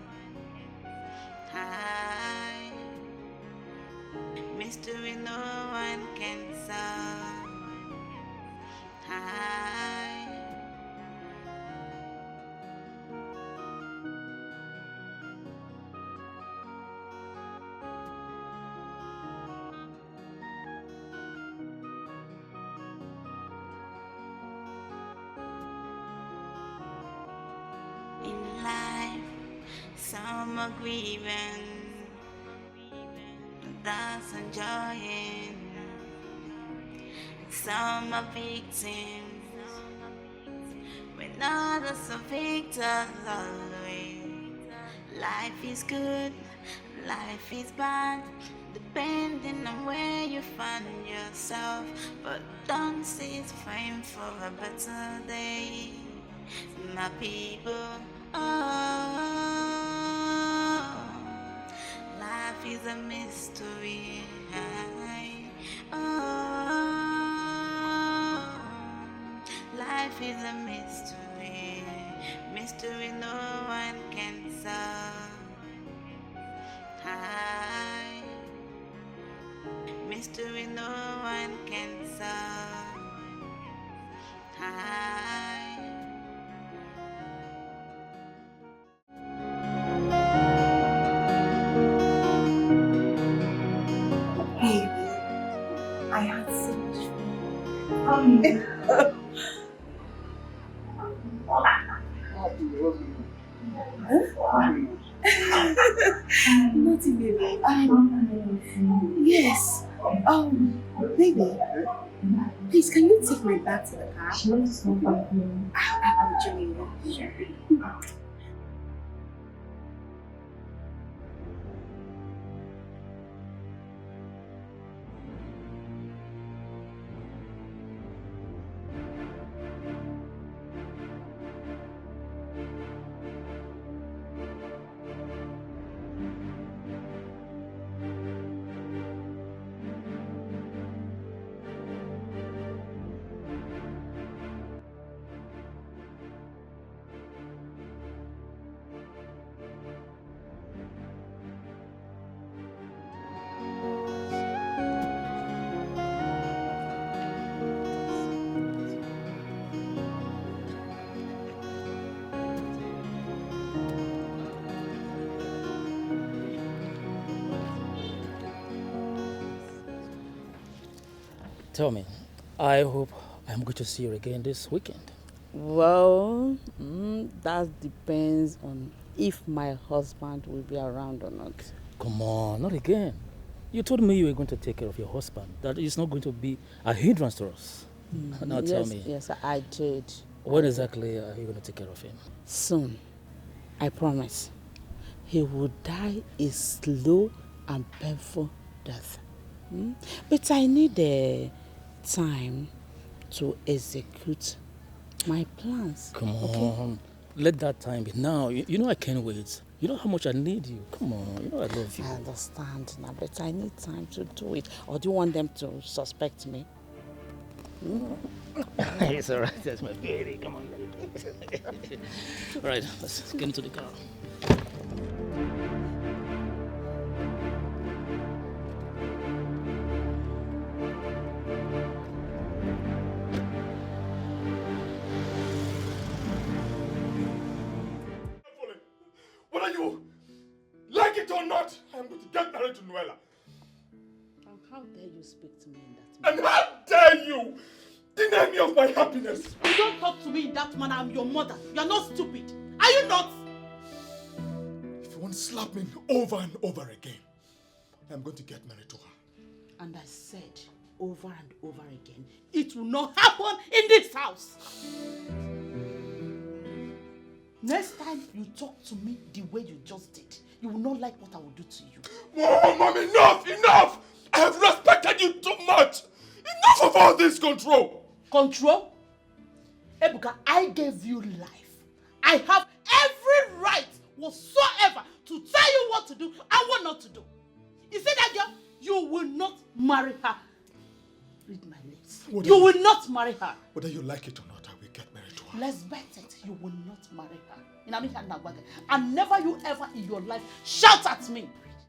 [SPEAKER 12] Mystery no one can solve. In life, some are grieving, that's enjoying. Some are victims, when others are victors always. Life is good, life is bad, depending on where you find yourself. But don't cease praying for a better day, my people. Life is a mystery. Life is a mystery. Mystery no one can solve. High mystery no one can solve. High.
[SPEAKER 3] Baby, I had so much fun. Nothing, baby. Yes. Baby, please, can you take my bag to the car? I'm joining you. Sure.
[SPEAKER 14] Tell me, I hope I'm going to see you again this weekend.
[SPEAKER 13] Well, that depends on if my husband will be around or not.
[SPEAKER 14] Come on, not again. You told me you were going to take care of your husband. That is not going to be a hindrance to us. Now tell me.
[SPEAKER 13] Yes, I did.
[SPEAKER 14] When exactly are you going to take care of him?
[SPEAKER 13] Soon, I promise. He will die a slow and painful death. But I need time to execute my plans.
[SPEAKER 14] Come on.
[SPEAKER 13] Okay?
[SPEAKER 14] Let that time be now. You know I can't wait. You know how much I need you. Come on. You know I love you.
[SPEAKER 13] I understand now, but I need time to do it. Or do you want them to suspect me?
[SPEAKER 14] It's all right. That's my baby. Come on. All right. Let's get into the car.
[SPEAKER 5] Whether you like it or not, I'm going to get married to Nnena.
[SPEAKER 13] How dare you speak to me in that
[SPEAKER 5] And how dare you deny me of my happiness?
[SPEAKER 1] You don't talk to me in that manner. I'm your mother. You're not stupid. Are you not?
[SPEAKER 5] If you want to slap me over and over again, I'm going to get married to her.
[SPEAKER 1] And I said over and over again, it will not happen in this house. Next time you talk to me the way you just did, you will not like what I will do to you.
[SPEAKER 5] Oh, Mom, enough! Enough! I have respected you too much! Enough of all this control!
[SPEAKER 1] Control? Ebuka, I gave you life. I have every right whatsoever to tell you what to do and what not to do. You see that girl? You will not marry her. Read my lips. You will not marry her.
[SPEAKER 5] Whether you like it or not, I will get married to her.
[SPEAKER 1] Let's bet it. You will not marry her. And never you ever in your life shout at me.